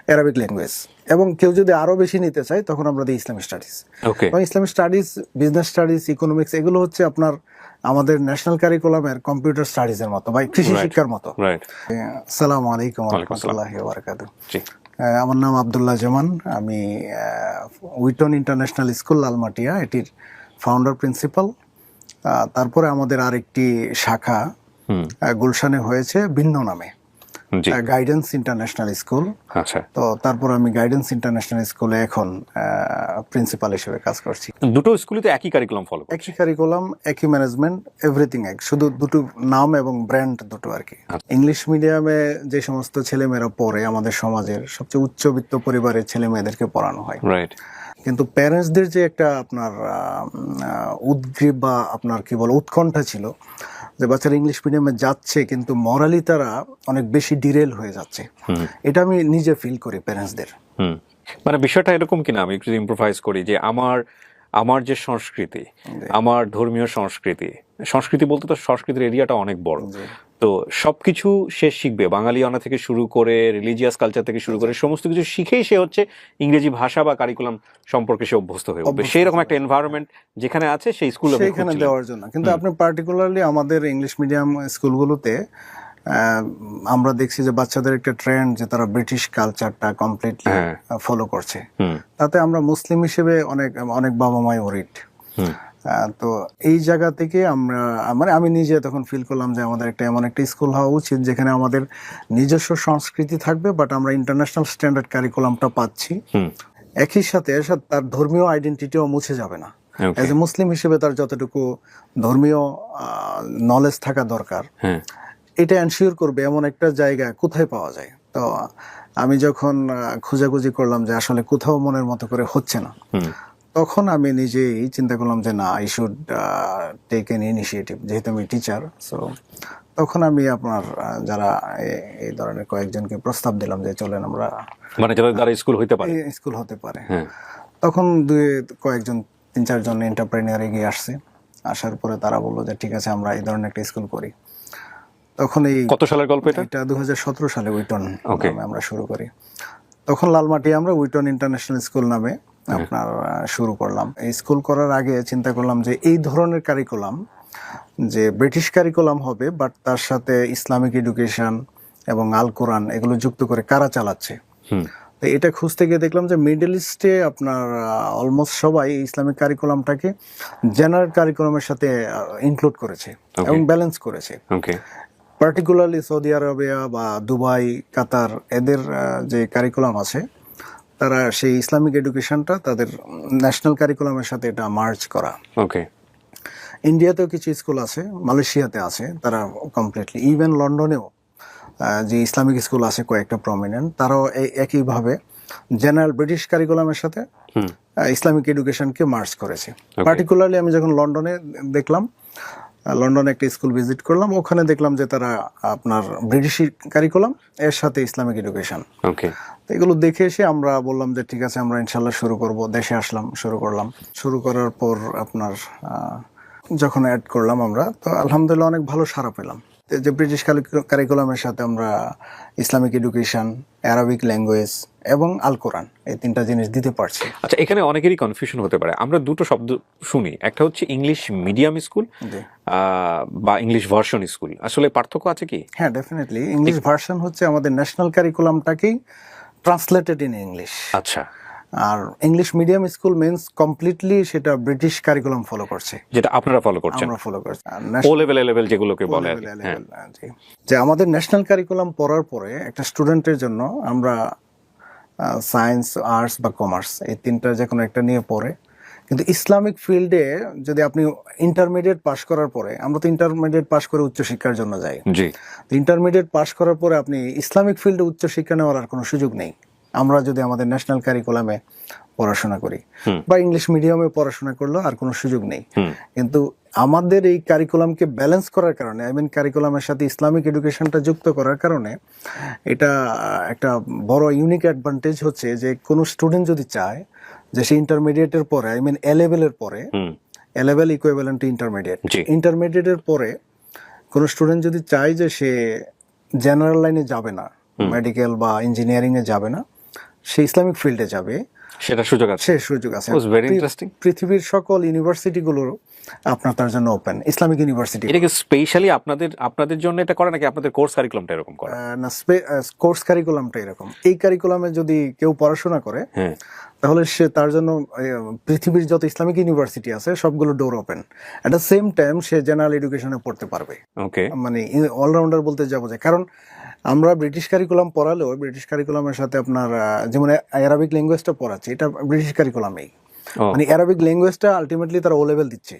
Arabic language, এবং কেউ যদি আরো বেশি নিতে চায় তখন আমরা দিই ইসলামিক স্টাডিজ। এবং Islamic studies, business studies, economics, এগুলো হচ্ছে আপনার আমাদের ন্যাশনাল কারিকুলামের কম্পিউটার স্টাডিজের মতো বা কৃষি শিক্ষার মতো। আসসালামু আলাইকুম ওয়া রাহমাতুল্লাহি ওয়া বারাকাতুহু। আমার নাম আব্দুল্লাহ জামান, আমি উইটন ইন্টারন্যাশনাল স্কুল লালমাটিয়া এটির ফাউন্ডার প্রিন্সিপাল। তারপরে আমাদের আরেকটি শাখা গুলশানে হয়েছে ভিন্ন নামে, গাইডেন্স ইন্টারন্যাশনাল স্কুল। তো তারপর আমি গাইডেন্স ইন্টারন্যাশনাল স্কুলে এখন প্রিন্সিপাল হিসেবে কাজ করছি। দুটো স্কুলে তো একই কারিকুলাম ফলো করে? একই কারিকুলাম, একই ম্যানেজমেন্ট, এভরিথিং এক, শুধু দুটো নাম এবং ব্র্যান্ড দুটো আর কি। ইংলিশ মিডিয়ামে যে সমস্ত ছেলেমেয়েরা পড়ে আমাদের সমাজের সবচেয়ে উচ্চবিত্ত পরিবারের ছেলে মেয়েদেরকে পড়ানো হয়, কিন্তু প্যারেন্টসদের যে একটা আপনার উদ্গ্রীব বা আপনার কি বলে উৎকণ্ঠা ছিল যে বাচ্চারা ইংলিশ মিডিয়ামে যাচ্ছে কিন্তু মরালি তারা অনেক বেশি ডিরেল হয়ে যাচ্ছে, এটা আমি নিজে ফিল করি প্যারেন্টসদের। মানে বিষয়টা এরকম কিনা, আমি একটু ইম্প্রোভাইজ করি যে আমার যে সংস্কৃতি, আমার ধর্মীয় সংস্কৃতি বলতে তো সংস্কৃতির এরিয়াটা অনেক বড়, তো সবকিছু সে শিখবে, বাঙালিয়ানা থেকে শুরু করে রিলিজিয়াস কালচার থেকে শুরু করে সমস্ত কিছু শিখেই সে হচ্ছে ইংরেজি ভাষা বা কারিকুলাম সম্পর্কে সে অভ্যস্ত হয়ে উঠবে। সেই রকম একটা এনভায়রনমেন্ট যেখানে আছে সেই স্কুলে সেইখানে দেওয়ার জন্য। কিন্তু আপনি পার্টিকুলারলি আমাদের ইংলিশ মিডিয়াম স্কুলগুলোতে আমরা দেখছি যে বাচ্চাদের একটা ট্রেন্ড যে তারা ব্রিটিশ কালচারটা কমপ্লিটলি ফলো করছে, তাতে আমরা মুসলিম হিসেবে অনেক বাবা মাই ওরিড। তো এই জায়গা থেকে আমরা মানে আমি নিজে তখন ফিল করলাম যে আমাদের এমন একটা স্কুল হওয়া উচিত যেখানে আমাদের নিজস্ব সংস্কৃতি থাকবে, বাট আমরা ইন্টারন্যাশনাল স্ট্যান্ডার্ড কারিকুলামটা পাচ্ছি, একই সাথে তার ধর্মীয় আইডেন্টিটিও মুছে যাবে না। এজ এ মুসলিম হিসেবে তার যতটুকু ধর্মীয় নলেজ থাকা দরকার এটা এনশিওর করবে এমন একটা জায়গা কোথায় পাওয়া যায়। তো আমি যখন খোঁজাখুঁজি করলাম যে আসলে কোথাও মনের মতো করে হচ্ছে না, তখন আমি নিজেই চিন্তা করলাম যে না, I should take an initiative, যেহেতু আমি টিচার। সো তখন আমি আপনার যারা এই ধরনের কয়েকজনকে প্রস্তাব দিলাম যে চলেন আমরা, মানে যারা স্কুল হতে পারে। তখন কয়েকজন 3-4 জন এন্টারপ্রেনিয়ার এগিয়ে আসছে, আসার পরে তারা বললো যে ঠিক আছে আমরা এই ধরনের একটা স্কুল করি। তখন কত সালের গল্প এটা? 2017 সালে উইটন নামে আমরা শুরু করি। তখন লালমাটিয়া আমরা উইটন ইন্টারন্যাশনাল স্কুল নামে আপনার শুরু করলাম। এই স্কুল করার আগে চিন্তা করলাম যে এই ধরনের কারিকুলাম যে ব্রিটিশ কারিকুলাম হবে, বাট তার সাথে ইসলামিক এডুকেশন এবং আল কোরআন এগুলো যুক্ত করে কারা চালাচ্ছে। তো এটা খুঁজতে গিয়ে দেখলাম যে মিডল ইস্টে আপনার অলমোস্ট সবাই ইসলামিক কারিকুলামটাকে জেনারেল কারিকুলামের সাথে ইনক্লুড করেছে এবং ব্যালেন্স করেছে। পার্টিকুলারলি সৌদি আরবিয়া বা দুবাই, কাতার, এদের যে কারিকুলাম আছে তারা সেই ইসলামিক এডুকেশনটা তাদের ন্যাশনাল কারিকুলামের সাথে এটা মার্জ করা। ইন্ডিয়াতেও কিছু স্কুল আছে, মালয়েশিয়াতে আছে, তারা কমপ্লিটলি, ইভেন লন্ডনেও যে ইসলামিক স্কুল আছে কয়েকটা প্রমিনেন্ট, তারাও একইভাবে জেনারেল ব্রিটিশ কারিকুলামের সাথে ইসলামিক এডুকেশনকে মার্জ করেছে। পার্টিকুলারলি আমি যখন লন্ডনে দেখলাম, লন্ডনে একটা স্কুল ভিজিট করলাম, ওখানে দেখলাম যে তারা আপনার ব্রিটিশ কারিকুলাম এর সাথে ইসলামিক এডুকেশন। তো এগুলো দেখে এসে আমরা বললাম যে ঠিক আছে আমরা ইনশাল্লাহ শুরু করব। দেশে আসলাম, শুরু করার পর আপনার যখন অ্যাড করলাম আমরা, তো আলহামদুলিল্লাহ অনেক ভালো সাড়া পেলাম যে ব্রিটিশ কারিকুলামের সাথে আমরা ইসলামিক এডুকেশন, অ্যারাবিক ল্যাঙ্গুয়েজ এবং আল কোরআন, এই 3টা জিনিস দিতে পারছি। আচ্ছা, এখানে অনেকেরই কনফিউশন হতে পারে। আমরা দুটো শব্দ শুনি, একটা হচ্ছে ইংলিশ মিডিয়াম স্কুল বা ইংলিশ ভার্সন স্কুল, আসলে পার্থক্য আছে কি? হ্যাঁ, ডেফিনেটলি। ইংলিশ ভার্সন হচ্ছে আমাদের ন্যাশনাল কারিকুলামটাকেই ট্রান্সলেটেড ইন ইংলিশ। আচ্ছা। আর English medium school means completely সেটা ব্রিটিশ কারিকুলাম ফলো করছে, যেটা আপনারা ফলো করছেন। আমরা ফলো করছি ও লেভেল যেগুলোকে বলে। যে আমাদের ন্যাশনাল কারিকুলাম পড়ার পরে একটা স্টুডেন্টের জন্য আমরা সায়েন্স, আর্টস বা কমার্স, এই 3টা যে কোনো একটা নিয়ে পড়ে, কিন্তু ইসলামিক ফিল্ডে যদি আপনি ইন্টারমিডিয়েট পাশ করার পরে, আমরা তো ইন্টারমিডিয়েট পাশ করে উচ্চশিক্ষার জন্য যাই, ইন্টারমিডিয়েট পাশ করার পরে আপনি ইসলামিক ফিল্ডে উচ্চশিক্ষা নেওয়ার আর কোনো সুযোগ নেই। আমরা যদি আমাদের ন্যাশনাল কারিকুলামে পড়াশোনা করি বা ইংলিশ মিডিয়ামে পড়াশোনা করলেও আর কোনো সুযোগ নেই। কিন্তু আমাদের এই কারিকুলামকে ব্যালেন্স করার কারণে, আই মিন কারিকুলামের সাথে ইসলামিক এডুকেশনটা যুক্ত করার কারণে, এটা একটা বড় ইউনিক অ্যাডভান্টেজ হচ্ছে যে কোনো স্টুডেন্ট যদি চায় যে সে ইন্টারমিডিয়েটের পরে, আই মিন এ লেভেলের পরে, এ লেভেল ইকুইভ্যালেন্ট টু ইন্টারমিডিয়েটের পরে কোনো স্টুডেন্ট যদি চায় যে সে জেনারেল লাইনে যাবে না, মেডিকেল বা ইঞ্জিনিয়ারিং এ যাবে না, সে ইসলামিক ফিল্ডে যাবে, সেটা সুযোগ আছে। সে সুযোগ আছে। Was very interesting. পৃথিবীর সকল ইউনিভার্সিটিগুলো আপনার তার জন্য ওপেন, ইসলামিক ইউনিভার্সিটি। এটা কি স্পেশালি আপনাদের জন্য এটা করে নাকি আপনাদের কোর্স কারিকুলামটা এরকম করে? না, কোর্স কারিকুলামটা এরকম। এই কারিকুলামে যদি কেউ পড়াশোনা করে হ্যাঁ, তাহলে সে তার জন্য পৃথিবীর যত ইসলামিক ইউনিভার্সিটি আছে সবগুলো door open. At the same time সে জেনারেল এডুকেশনে পড়তে পারবে, ওকে, মানে অলরাউন্ডার বলতে যাবো যায়। কারণ আমরা ব্রিটিশ কারিকুলাম পড়ালেও ব্রিটিশ কারিকুলামের সাথে আপনার যেমন অ্যারাবিক ল্যাঙ্গুয়েজটা পড়াচ্ছে, এটা ব্রিটিশ কারিকুলামেই, মানে অ্যারাবিক ল্যাঙ্গুয়েজটা আলটিমেটলি তারা ও লেভেল দিচ্ছে,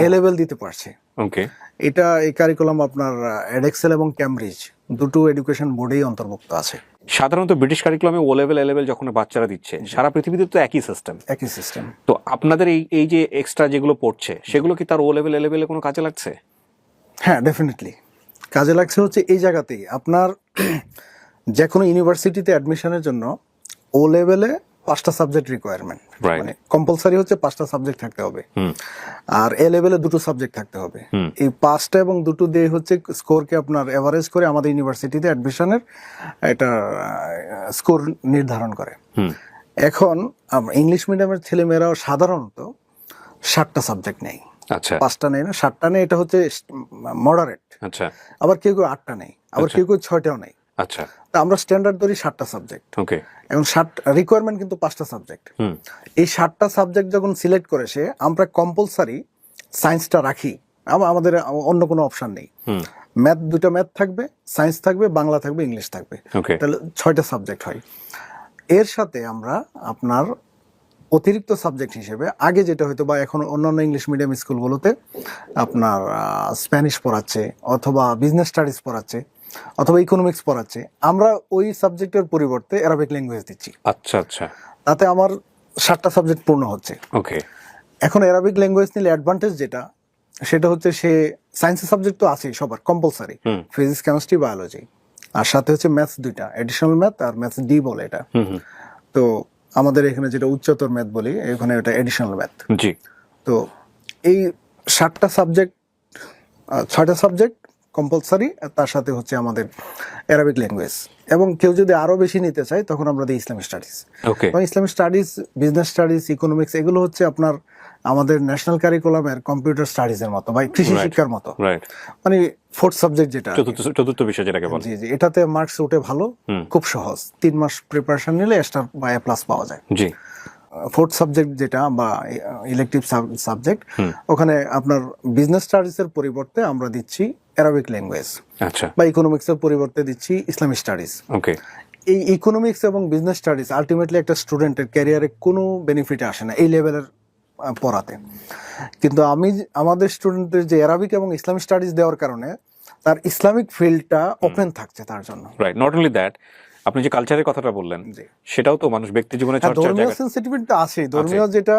এ লেভেল দিতে পারছে। ওকে, এটা এই কারিকুলাম আপনার এডেক্সেল এবং ক্যামব্রিজ দুটো এডুকেশন বোর্ডেই অন্তর্ভুক্ত আছে। সাধারণত ব্রিটিশ কারিকুলামে ও লেভেল এ লেভেল যখন বাচ্চারা দিচ্ছে, সারা পৃথিবীতে তো একই সিস্টেম। একই সিস্টেম। তো আপনাদের এই যে এক্সট্রা যেগুলো পড়ছে সেগুলো কি তার ও লেভেল এ লেভেলে কোনো কাজে লাগছে? হ্যাঁ, ডেফিনেটলি কাজে লাগছে। হচ্ছে এই জায়গাতেই আপনার যে কোনো ইউনিভার্সিটিতে অ্যাডমিশনের জন্য ও লেভেলে 5টা সাবজেক্ট রিকোয়ারমেন্ট, মানে কম্পালসারি হচ্ছে 5টা সাবজেক্ট থাকতে হবে, আর এ লেভেলে 2টো সাবজেক্ট থাকতে হবে। এই 5টা এবং 2টো দিয়ে হচ্ছে স্কোরকে আপনার এভারেজ করে আমাদের ইউনিভার্সিটিতে অ্যাডমিশনের এটা স্কোর নির্ধারণ করে। এখন ইংলিশ মিডিয়ামের ছেলেমেয়েরাও সাধারণত 7টা সাবজেক্ট নেই, আচ্ছা, 5টা নেই না, 7টা নেই, এটা হচ্ছে মডারেট। আচ্ছা, আবার কেউ 8টা নেই, আবার কেউ 6টাও নেই। আচ্ছা, তা আমরা স্ট্যান্ডার্ড ধরি 7টা সাবজেক্ট। ওকে, এখন রিকোয়ারমেন্ট কিন্তু 5টা সাবজেক্ট। এই 7টা সাবজেক্ট যখন সিলেক্ট করে সে, আমরা কম্পালসারি সায়েন্সটা রাখি, আমাদের অন্য কোনো অপশন নেই। ম্যাথ, 2টা ম্যাথ থাকবে, সায়েন্স থাকবে, বাংলা থাকবে, ইংলিশ থাকবে, তাহলে 6টা সাবজেক্ট হয়। এর সাথে আমরা আপনার অতিরিক্ত সাবজেক্ট হিসেবে আগে যেটা হয়তো বা এখন অন্যান্য ইংলিশ মিডিয়াম স্কুলগুলোতে আপনার স্প্যানিশ পড়াচ্ছে, অথবা বিজনেস স্টাডিজ পড়াচ্ছে, অথবা ইকোনমিক্স পড়াচ্ছে, আমরা ওই সাবজেক্টের পরিবর্তে অ্যারাবিক ল্যাঙ্গুয়েজ দিচ্ছি। আচ্ছা, আচ্ছা, তাতে আমার 7টা সাবজেক্ট পূর্ণ হচ্ছে। ওকে। এখন অ্যারাবিক ল্যাঙ্গুয়েজ নিলে অ্যাডভান্টেজ যেটা, সেটা হচ্ছে সে সায়েন্সের সাবজেক্ট তো আছেই সবার কম্পালসারি, ফিজিক্স, কেমিস্ট্রি, বায়োলজি, আর সাথে হচ্ছে ম্যাথস 2টা, এডিশনাল ম্যাথ আর ম্যাথস ডি বলে এটা। তো আমাদের এখানে যেটা উচ্চতর ম্যাথ বলি, এখানে এটা এডিশনাল ম্যাথ। জি। তো এই 7টা সাবজেক্ট, 6টা সাবজেক্ট কম্পালসারি, তার সাথে হচ্ছে আমাদের অ্যারাবিক ল্যাঙ্গুয়েজ। এবং কেউ যদি আরো বেশি নিতে চায় তখন আমরা দিই ইসলামিক স্টাডিজ। ওকে, এবং Islamic studies, business studies, economics, এগুলো হচ্ছে আপনার আমাদের ন্যাশনাল কারিকুলামের কম্পিউটার স্টাডিজের মতো বা কৃষি শিক্ষার মতো, রাইট, মানে 4th সাবজেক্ট যেটা, চতুর্থ বিষয় যেটাকে বলে। জি জি, এটাতে মার্কস উঠে ভালো, খুব সহজ, 3 মাস প্রিপারেশন নিলে স্টার বা এ প্লাস পাওয়া যায়। জি। 4th সাবজেক্ট যেটা বা ইলেকটিভ সাবজেক্ট, ওখানে আপনার বিজনেস স্টাডিজের পরিবর্তে আমরা দিচ্ছি অ্যারাবিক ল্যাঙ্গুয়েজ, আচ্ছা, বা ইকোনমিক্সের পরিবর্তে দিচ্ছি ইসলামিক স্টাডিজ। ওকে। এই ইকোনমিক্স এবং বিজনেস স্টাডিজ আলটিমেটলি একটা স্টুডেন্টের ক্যারিয়ারে কোনো বেনিফিট আসে না এই লেভেলের পড়াতে, কিন্তু আমাদের স্টুডেন্টদের যে অ্যারাবিক এবং ইসলামিক স্টাডিজ দেওয়ার কারণে তার ইসলামিক ফিল্ডটা ওপেন থাকছে তার জন্য। রাইট, নট অনলি দ্যাট, আপনি যে কালচারের কথাটা বললেন, সেটাও তো মানুষ ব্যক্তি জীবনে চর্চার ধর্মীয় জায়গা। সেন্সিটিভিটি আছে, ধর্মীয় যেটা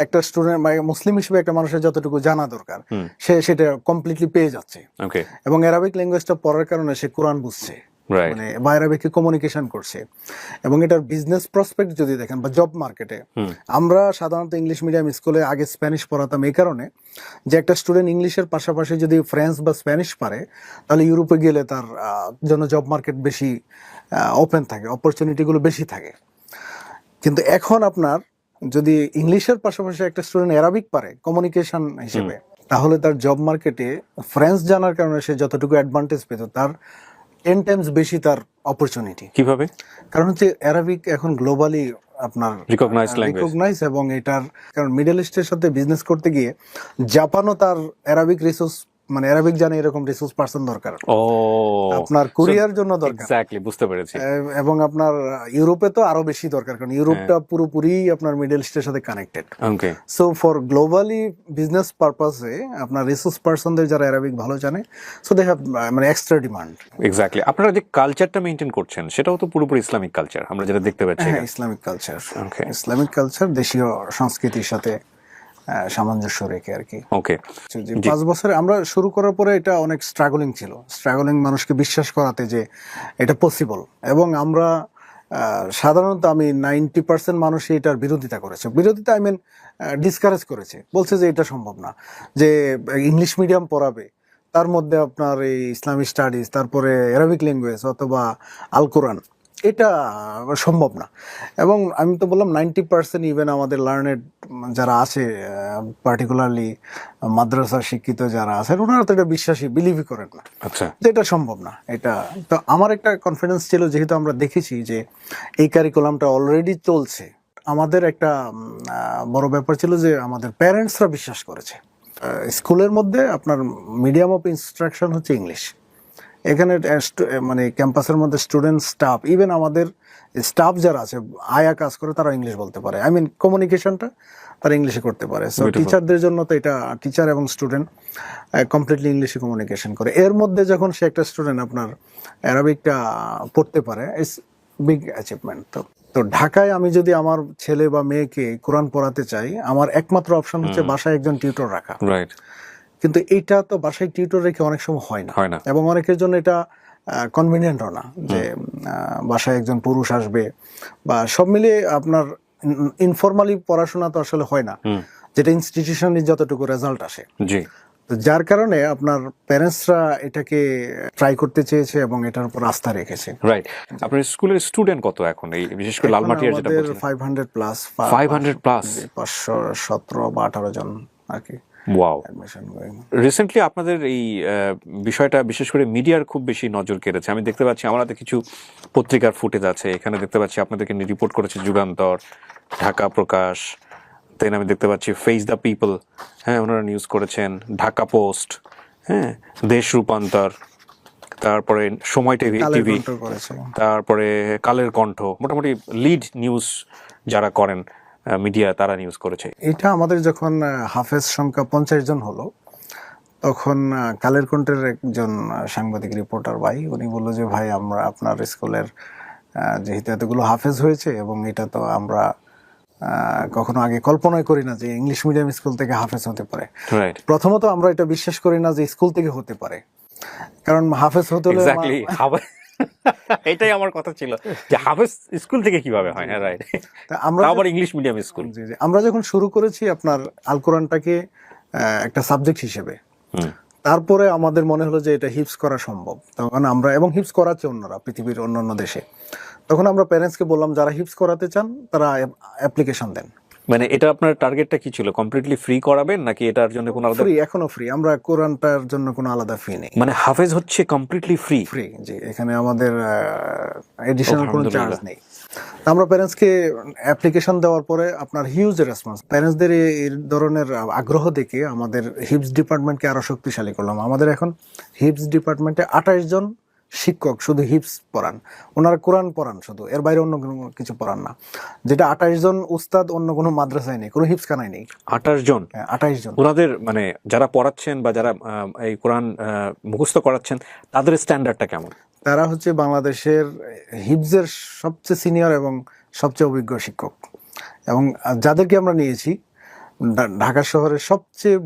একটা স্টুডেন্ট বা মুসলিম হিসেবে একটা মানুষের যতটুকু জানা দরকার সে সেটা কমপ্লিটলি পেয়ে যাচ্ছে। ওকে, এবং অ্যারাবিক ল্যাঙ্গুয়েজটা পড়ার কারণে সে কোরআন বুঝছে, রাইট, মানে বা অ্যারাবিকে কমিউনিকেশন করছে। এবং এটার বিজনেস প্রসপেক্ট যদি দেখেন বা জব মার্কেটে, আমরা সাধারণত ইংলিশ মিডিয়াম স্কুলে আগে স্প্যানিশ পড়াতাম এই কারণে যে একটা স্টুডেন্ট ইংলিশের পাশাপাশি যদি ফ্রেঞ্চ বা স্প্যানিশ পারে তাহলে ইউরোপে গেলে তার জন্য জব মার্কেট বেশি ওপেন থাকে, অপরচুনিটিগুলো বেশি থাকে। কিন্তু এখন আপনার যদি ইংলিশের পাশাপাশি একটা স্টুডেন্ট অ্যারাবিক পারে কমিউনিকেশন হিসেবে, তাহলে তার জব মার্কেটে ফ্রেঞ্চ জানার কারণে সে যতটুকু অ্যাডভান্টেজ পেত তার 10 টাইমস বেশি তার অপরচুনিটি। কিভাবে? কারণ হচ্ছে অ্যারাবিক এখন গ্লোবালি আপনার রিকগনাইজ, এবং এটার কারণ মিডল ইস্টের সাথে বিজনেস করতে গিয়ে জাপানও তার অ্যারাবিক রিসোর্স, মানে অ্যারাবিক জানে এরকম রিসোর্স পারসন দরকার, আপনার কোরিয়ার জন্য দরকার। এক্স্যাক্টলি, বুঝতে পেরেছি। এবং আপনার ইউরোপে তো আরো বেশি দরকার, কারণ ইউরোপটা পুরোপুরি আপনার মিডল ইস্টের সাথে connected. Okay, so for globally business পারপাসে আপনার রিসোর্স পারসনদের যারা অ্যারাবিক ভালো জানে, সো দে হ্যাভ মানে এক্সট্রা ডিমান্ড। এক্স্যাক্টলি। আপনারা যে কালচারটা মেইনটেইন করছেন সেটাও তো পুরোপুরি ইসলামিক কালচার, আমরা যেটা দেখতে পাচ্ছি। হ্যাঁ, ইসলামিক কালচার, ওকে, ইসলামিক কালচার দেশীয় সংস্কৃতির সাথে সামঞ্জস্য রেখে আর কি। ওকে, 5 বছরে আমরা শুরু করার পরে এটা অনেক স্ট্রাগলিং ছিল, মানুষকে বিশ্বাস করাতে যে এটা পসিবল। এবং আমরা সাধারণত আমি 90% মানুষই এটার বিরোধিতা করেছে, আই মিন ডিসকারেজ করেছে, বলছে যে এটা সম্ভব না, যে ইংলিশ মিডিয়াম পড়াবে তার মধ্যে আপনার এই ইসলামিক স্টাডিজ, তারপরে অ্যারাবিক ল্যাঙ্গুয়েজ অথবা আল কোরআন, এটা সম্ভব না। এবং আমি তো বললাম 90% ইভেন আমাদের লার্নেড যারা আছে, পার্টিকুলারলি মাদ্রাসা শিক্ষিত যারা আছেন, ওনারা তো এটা বিলিভই করেন না, আচ্ছা, যে এটা সম্ভব না। এটা তো আমার একটা কনফিডেন্স ছিল, যেহেতু আমরা দেখেছি যে এই কারিকুলামটা অলরেডি চলছে। আমাদের একটা বড় ব্যাপার ছিল যে আমাদের প্যারেন্টসরা বিশ্বাস করেছে। স্কুলের মধ্যে আপনার মিডিয়াম অফ ইনস্ট্রাকশন হচ্ছে ইংলিশ। এখানে মানে ক্যাম্পাসের মধ্যে স্টুডেন্ট, স্টাফ, ইভেন আমাদের স্টাফ যারা আছে আয়া কাজ করে, তারা ইংলিশ বলতে পারে। আই মিন কমিউনিকেশনটা তারা ইংলিশে করতে পারে। সো টিচারদের জন্য তো এটা, টিচার এবং স্টুডেন্ট কমপ্লিটলি ইংলিশে কমিউনিকেশন করে। এর মধ্যে যখন সে একটা স্টুডেন্ট আপনার অ্যারাবিকটা পড়তে পারে, ইটস বিগ অ্যাচিভমেন্ট। তো ঢাকায় আমি যদি আমার ছেলে বা মেয়েকে কোরআন পড়াতে চাই, আমার একমাত্র অপশন হচ্ছে বাসায় একজন টিউটর রাখা। রাইট। কিন্তু এইটা তো বাসায় টিউটর রেখে অনেক সময় হয় না, এবং অনেকের জন্য এটা কনভিনিয়েন্টও না যে বাসায় একজন পুরুষ আসবে, বা সব মিলিয়ে আপনার ইনফরমালি পড়াশোনা তো আসলে হয় না, যেটা ইনস্টিটিউশনে যতটুকু রেজাল্ট আসে। জি। তো যার কারণে আপনার প্যারেন্টসরা এটাকে ট্রাই করতে চেয়েছে এবং এটার উপর আস্থা রেখেছে। রাইট। আপনার স্কুলের স্টুডেন্ট কত এখন, এই বিশেষ করে লালমাটিয়ার যেটা বলছেন? 500 প্লাস। 517 বা 18 জন আর কি। ওয়াও। রিসেন্টলি আপনাদের এই বিষয়টা বিশেষ করে মিডিয়ার খুব বেশি নজর কেড়েছে। আমি দেখতে পাচ্ছি, আমার হাতে কিছু পত্রিকার ফুটেজ আছে, এখানে দেখতে পাচ্ছি আপনাদেরকে রিপোর্ট করেছে যুগান্তর, ঢাকা প্রকাশ, দেন আমি দেখতে পাচ্ছি ফেস দ্য পিপল, হ্যাঁ ওনারা নিউজ করেছেন, ঢাকা পোস্ট, হ্যাঁ দেশ রূপান্তর, তারপরে সময় টিভি, তারপরে কালের কণ্ঠ, মোটামুটি লিড নিউজ যারা করেন মিডিয়া, তারা নিউজ করেছে। এটা আমাদের যখন হাফেজ সংখ্যা 50 জন হলো, তখন কালের কণ্ঠের একজন সাংবাদিক রিপোর্টার ভাই, উনি বললো যে ভাই, আমরা আপনার স্কুলের যেহেতু এতগুলো হাফেজ হয়েছে, এবং এটা তো আমরা কখনো আগে কল্পনাই করি না যে ইংলিশ মিডিয়াম স্কুল থেকে হাফেজ হতে পারে। প্রথমত আমরা এটা বিশ্বাস করি না যে স্কুল থেকে হতে পারে, কারণ হাফেজ হতে হলে এটাই আমার কথা ছিল যে হাফেজ স্কুল থেকে কিভাবে হয়। হ্যাঁ রাইট। আমরা আবার ইংলিশ মিডিয়াম স্কুল, আমরা যখন শুরু করেছি আপনার আল কোরআনটাকে একটা সাবজেক্ট হিসেবে, তারপরে আমাদের মনে হলো যে এটা হিপস করা সম্ভব। তখন আমরা, এবং হিপস করাচ্ছে অন্যরা পৃথিবীর অন্যান্য দেশে, তখন আমরা প্যারেন্টসকে বললাম যারা হিপস করাতে চান তারা অ্যাপ্লিকেশন দেন। মানে এটা আপনার টার্গেটটা কি ছিল? কমপ্লিটলি ফ্রি করাবেন নাকি এটার জন্য কোনো আলাদা? ফ্রি, এখনো ফ্রি। আমরা কোরআনটার জন্য কোনো আলাদা ফি নেই। মানে হাফেজ হচ্ছে কমপ্লিটলি ফ্রি? ফ্রি, জি। এখানে আমাদের এডিশনাল কোনো চার্জ নেই। আমরা প্যারেন্টসকে অ্যাপ্লিকেশন দেওয়ার পরে আপনার হিউজ রেসপন্স, প্যারেন্টসদের এই ধরনের আগ্রহ দেখে আমাদের হিপস ডিপার্টমেন্টকে আরো শক্তিশালী করলাম। আমাদের এখন হিপস ডিপার্টমেন্টে 28 জন শিক্ষক শুধু হিপস পড়ান, ওনারা কোরআন পড়ান শুধু, এর বাইরে অন্য কোনো কিছু পড়ান না। যেটা 28 জন উস্তাদ অন্য কোনো মাদ্রাসায় নেই, কোনো হিপস খানায় নেই। 28 জন? 28 জন। ওনাদের মানে যারা পড়াচ্ছেন বা যারা এই কোরআন মুখস্থ করাচ্ছেন, তাদের স্ট্যান্ডার্ডটা কেমন? তারা হচ্ছে বাংলাদেশের হিপসের সবচেয়ে সিনিয়র এবং সবচেয়ে অভিজ্ঞ শিক্ষক, এবং যাদেরকে আমরা নিয়েছি ঢাকা শহরের সবচেয়ে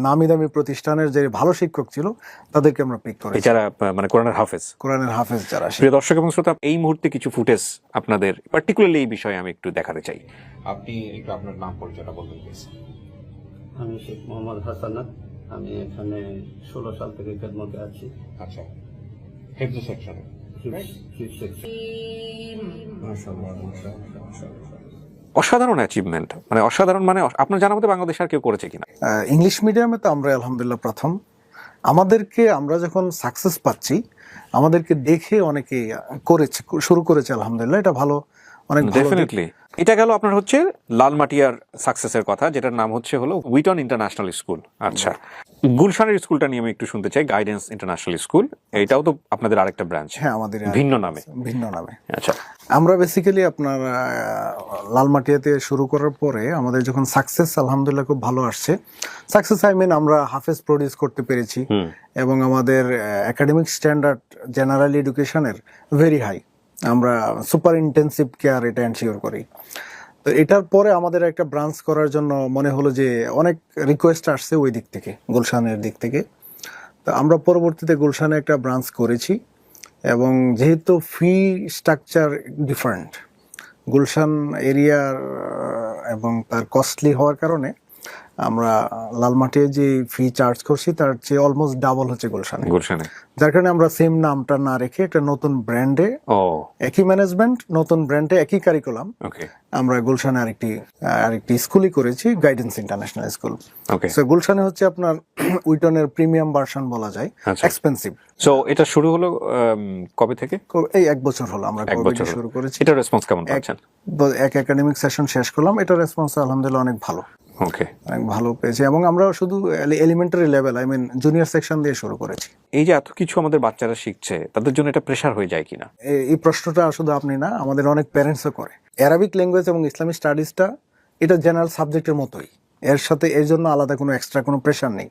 নামি দামি প্রতিষ্ঠানের যে ভালো শিক্ষক ছিল, তাদেরকে আমরা পিক করেছি, যারা মানে কোরআনের হাফেজ যারা। প্রিয় দর্শক এবং শ্রোতা, এই মুহূর্তে কিছু ফুটেজ আপনাদের পার্টিকুলারলি এই বিষয়ে আমি একটু দেখাতে চাই। আপনি একটু আপনার নাম পরিচয়টা বলবেন প্লিজ? আমি শেখ মোহাম্মদ হাসানাত, আমি এখানে 16 সাল থেকে খেদমতে আছি। আচ্ছা, হিফজ সেকশনে। অসাধারণ অ্যাচিভমেন্ট, মানে অসাধারণ, মানে আপনার জানার মধ্যে বাংলাদেশ আর কেউ করেছে কিনা? ইংলিশ মিডিয়ামে তো আমরা আলহামদুলিল্লাহ প্রথম। আমাদেরকে, আমরা যখন সাকসেস পাচ্ছি, আমাদেরকে দেখে অনেকে করেছে, শুরু করেছে, আলহামদুলিল্লাহ, এটা ভালো, অনেক ভালো। ডেফিনেটলি। এটা গেল আপনার হচ্ছে লালমাটিয়ার সাকসেসের কথা, যেটার নাম হলো উইটন ইন্টারন্যাশনাল স্কুল। আচ্ছা, গুলশানের স্কুলটা নিয়ে আমি একটু শুনতে চাই, গাইডেন্স ইন্টারন্যাশনাল স্কুল। এটাও তো আপনাদের আরেকটা ব্রাঞ্চ? হ্যাঁ, আমাদের ভিন্ন নামে। আচ্ছা, আমরা বেসিক্যালি আপনার লালমাটিয়াতে শুরু করার পরে আমাদের যখন সাকসেস আলহামদুলিল্লাহ খুব ভালো আসছে, সাকসেস আই মিন আমরা হাফেজ প্রডিউস করতে পেরেছি, এবং আমাদের একাডেমিক স্ট্যান্ডার্ড জেনারেল এডুকেশনের ভেরি হাই। আমরা সুপার ইন্টেন্সিভ কেয়ার এটা এনশিওর করি। তো এটার পরে আমাদের একটা ব্রাঞ্চ করার জন্য মনে হলো যে অনেক রিকোয়েস্ট আসছে ওই দিক থেকে, গুলশানের দিক থেকে। তো আমরা পরবর্তীতে গুলশানে একটা ব্রাঞ্চ করেছি, এবং যেহেতু ফি স্ট্রাকচার ডিফারেন্ট গুলশান এরিয়ার এবং তার কস্টলি হওয়ার কারণে আমরা লালমাটিয়ে যে ফি চার্জ করছি তার চেয়ে অলমোস্ট ডাবল হচ্ছে গুলশানে, যার কারণে আমরা সেম নামটা না রেখে একটা নতুন ব্র্যান্ডে, একই ম্যানেজমেন্ট, নতুন ব্র্যান্ডে একই কারিকুলাম, আমরা গুলশানে আরেকটি স্কুলই করেছি, গাইডেন্স ইন্টারন্যাশনাল স্কুল। সো গুলশানে হচ্ছে আপনার উইটনের প্রিমিয়াম ভার্সন বলা যায়, এক্সপেন্সিভ। সো এটা শুরু হলো কবে থেকে? এই 1 বছর হলো আমরা শুরু করেছি। এটা রেসপন্স কেমন পাচ্ছেন? এক একাডেমিক সেশন শেষ করলাম, এটা রেসপন্স আলহামদুলিল্লাহ অনেক ভালো, অনেক ভালো পেয়েছি। এবং আমরা শুধু এলিমেন্টারি লেভেল, জুনিয়র সেকশন দিয়ে শুরু করেছি। এই যে এত কিছু আমাদের বাচ্চারা শিখছে, তাদের জন্য এটা প্রেশার হয়ে যায় কিনা? এই প্রশ্নটা শুধু আপনি না, আমাদের অনেক প্যারেন্টসও করে। অ্যারাবিক ল্যাঙ্গুয়েজ এবং ইসলামিক স্টাডিজটা এটা জেনারেল সাবজেক্টের মতোই, এর জন্য আলাদা কোনো এক্সট্রা কোনো প্রেশার নেই।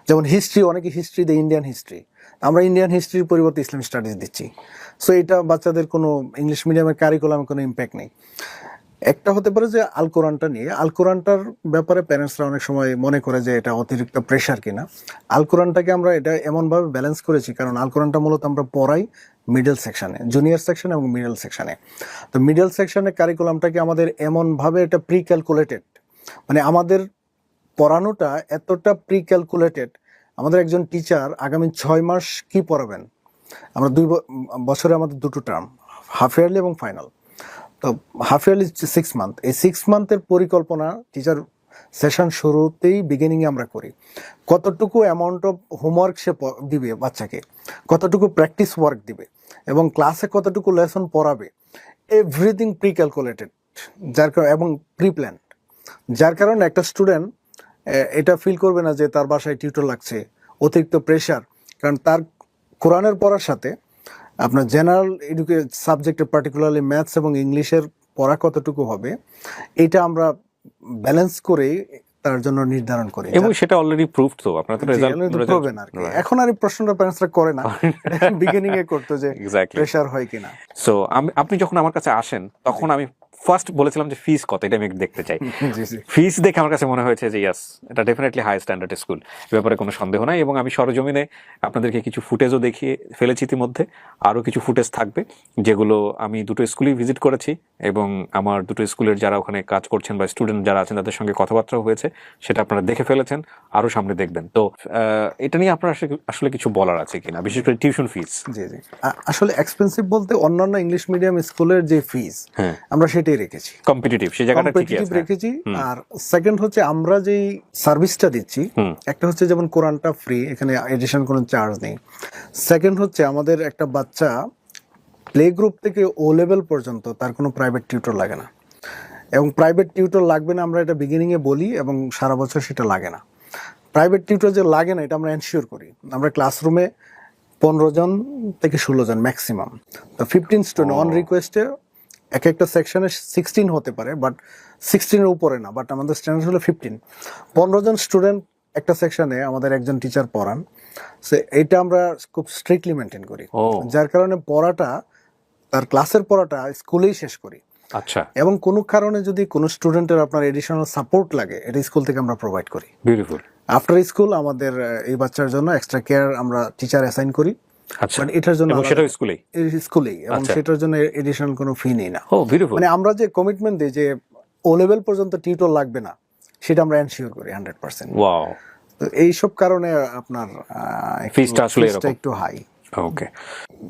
যেমন হিস্ট্রি, অনেকে হিস্ট্রি দেয়, ইন্ডিয়ান হিস্ট্রি, আমরা ইন্ডিয়ান হিস্ট্রির পরিবর্তে ইসলামিক স্টাডিজ দিচ্ছি। সো এটা বাচ্চাদের কোনো ইংলিশ মিডিয়ামের কারিকুলামে কোনো ইম্প্যাক্ট নেই। একটা হতে পারে যে আল কোরআনটার ব্যাপারে প্যারেন্টসরা অনেক সময় মনে করে যে এটা অতিরিক্ত প্রেশার কিনা। আল কোরআনটাকে আমরা এটা এমনভাবে ব্যালেন্স করেছি, কারণ আল কোরআনটা মূলত আমরা পড়াই মিডল সেকশনে, জুনিয়র সেকশন এবং মিডল সেকশনে। তো মিডল সেকশনের কারিকুলামটাকে আমাদের এমনভাবে এটা প্রি ক্যালকুলেটেড, মানে আমাদের পড়ানোটা এতটা প্রি ক্যালকুলেটেড, আমাদের একজন টিচার আগামী 6 মাস কি পড়াবেন, আমরা 2 বছরে আমাদের 2টো টার্ম, হাফ ইয়ারলি এবং ফাইনাল। তো হাফ ইয়ারলি 6 মান্থ, এই 6 মান্থের পরিকল্পনা টিচার সেশন শুরুতেই বিগিনিংয়ে আমরা করি। কতটুকু অ্যামাউন্ট অফ হোমওয়ার্ক সে দিবে বাচ্চাকে, কতটুকু প্র্যাকটিস ওয়ার্ক দিবে, এবং ক্লাসে কতটুকু লেসন পড়াবে, এভরিথিং প্রি ক্যালকুলেটেড, এবং প্রি প্ল্যান। যার কারণে একটা স্টুডেন্ট এটা ফিল করবে না যে তার বাসায় টিউটর লাগছে, অতিরিক্ত প্রেশার। কারণ তার কোরআনের পড়ার সাথে আপনার জেনারেল সাবজেক্টে, পার্টিকুলারলি ম্যাথস এবং ইংলিশের পড়া কতটুকু হবে, এটা আমরা ব্যালেন্স করে তার জন্য নির্ধারণ করি, এবং সেটা অলরেডি প্রুভড। তো আপনারা তো রেজাল্ট প্রুভেন আর কি। এখন আর এই প্রশ্নটা প্যারেন্টসরা করে না, বিগিনিং এ করতে যে প্রেশার হয় কিনা। সো আপনি যখন আমার কাছে আসেন, তখন আমি ফার্স্ট বলেছিলাম যে ফিস কত, এটা আমি দেখতে চাই। ফিস দেখে আমার কাছে মনে হয়েছে যে ইয়াস, এটা ডেফিনেটলি হাই স্ট্যান্ডার্ড স্কুল, এ ব্যাপারে কোনো সন্দেহ নাই। এবং আমি সরজমিনে আপনাদেরকে কিছু ফুটেজও দেখিয়ে ফেলেছি ইতিমধ্যে, আরও কিছু ফুটেজ থাকবে, যেগুলো আমি 2টো স্কুলেই ভিজিট করেছি, এবং আমার 2টো স্কুলের যারা ওখানে কাজ করছেন বা স্টুডেন্ট যারা আছেন তাদের সঙ্গে কথাবার্তাও হয়েছে, সেটা আপনারা দেখে ফেলেছেন, আরও সামনে দেখবেন। তো এটা নিয়ে আপনার আসলে কিছু বলার আছে কিনা, বিশেষ করে টিউশন ফিস? জি, আসলে এক্সপেন্সিভ বলতে অন্যান্য ইংলিশ মিডিয়াম স্কুলের যে ফিস, আমরা সেটাই রেখেছি, কম্পিটিটিভ, সেই জায়গাটা ঠিকই আছে, রেখেছি। আর সেকেন্ড হচ্ছে আমরা যেই সার্ভিসটা দিচ্ছি, একটা হচ্ছে যেমন কোরআনটা ফ্রি, এখানে এডিশন কোনো চার্জ নেই। সেকেন্ড হচ্ছে আমাদের একটা বাচ্চা প্লে গ্রুপ থেকে ও লেভেল পর্যন্ত তার কোনো প্রাইভেট টিউটর লাগে না, এবং প্রাইভেট টিউটর লাগবে না আমরা এটা বিগিনিংয়ে বলি, এবং সারা বছর সেটা লাগে না। প্রাইভেট টিউটর যে লাগে না এটা আমরা এনশিওর করি। আমরা ক্লাসরুমে 15 জন থেকে 16 জন ম্যাক্সিমাম, তো 15 স্টুডেন্ট অন রিকোয়েস্টে, এক একটা সেকশনে 16 হতে পারে, বাট 16-এর উপরে না, বাট আমাদের স্ট্যান্ডার্ড হলো 15। 15 জন স্টুডেন্ট একটা সেকশনে আমাদের একজন টিচার পড়ান, সো এটা আমরা খুব স্ট্রিক্টলি মেনটেন করি, যার কারণে পড়াটা, তার ক্লাসের পড়াটা স্কুলেই শেষ করি। আচ্ছা, এবং কোনো কারণে যদি কোনো স্টুডেন্টের আপনার এডিশনাল সাপোর্ট লাগে, এটা স্কুল থেকে আমরা প্রোভাইড করি। বিউটিফুল। আফটার স্কুল আমাদের এই বাচ্চার জন্য এক্সট্রা কেয়ার আমরা টিচার অ্যাসাইন করি। আচ্ছা, এটার জন্য সেটা স্কুলেই, এবং সেটার জন্য এডিশনাল কোনো ফি নেই না। মানে আমরা যে কমিটমেন্ট দিই যে ও লেভেল পর্যন্ত টিউটর লাগবে না, সেটা আমরা এনশিওর করি 100%। ওয়াও। তো এইসব কারণে আপনার ফিসটা আসলে একটু হাই। ওকে,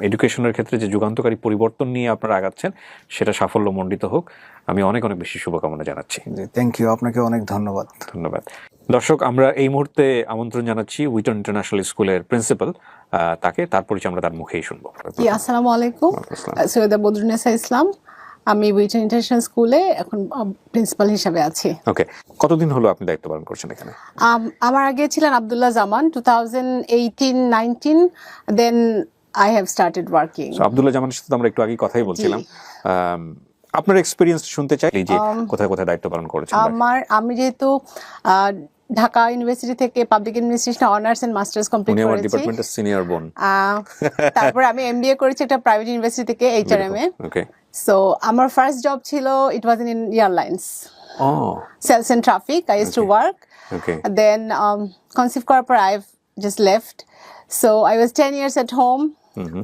এডুকেশনের ক্ষেত্রে যে যুগান্তকারী পরিবর্তন নিয়ে আপনারা আগাচ্ছেন, সেটা সাফল্যমণ্ডিত হোক, আমি অনেক অনেক বেশি শুভকামনা জানাচ্ছি। থ্যাংক ইউ, আপনাকে অনেক ধন্যবাদ। দর্শক, আমরা এই মুহূর্তে আমন্ত্রণ জানাচ্ছি উইটন ইন্টারন্যাশনাল স্কুলের প্রিন্সিপাল, তাকে, তার পরিচয় আমরা তার মুখেই শুনবো। আসসালামু আলাইকুম, সৈয়দা বদরুন্নেসা ইসলাম, আমি উইটন ইন্টারন্যাশনাল স্কুলে এখন প্রিন্সিপাল হিসেবে আছি। ওকে, কতদিন হলো আপনি দায়িত্ব পালন করছেন এখানে? আমার আগে ছিলেন Abdullah Zaman, 2018-19, then I have started working. Abdullah জামানের সাথে আমরা একটু আগে কথাই বলছিলাম, আপনার এক্সপেরিয়েন্স শুনতে চাই, যে কোথায় কোথায় দায়িত্ব পালন করেছেন। আমি যেহেতু ঢাকা ইউনিভার্সিটি থেকে public administration honours and masters complete করেছি, ডিপার্টমেন্টের সিনিয়র বোন। তারপর আমি এমবিএ করেছি একটা প্রাইভেট ইউনিভার্সিটি থেকে, এইচআরএম এ। ওকে, সো আমার ফার্স্ট জব ছিল, it was in airlines, sales and traffic. I used to work, then conceive করার পর I just left. So I was 10 years at home,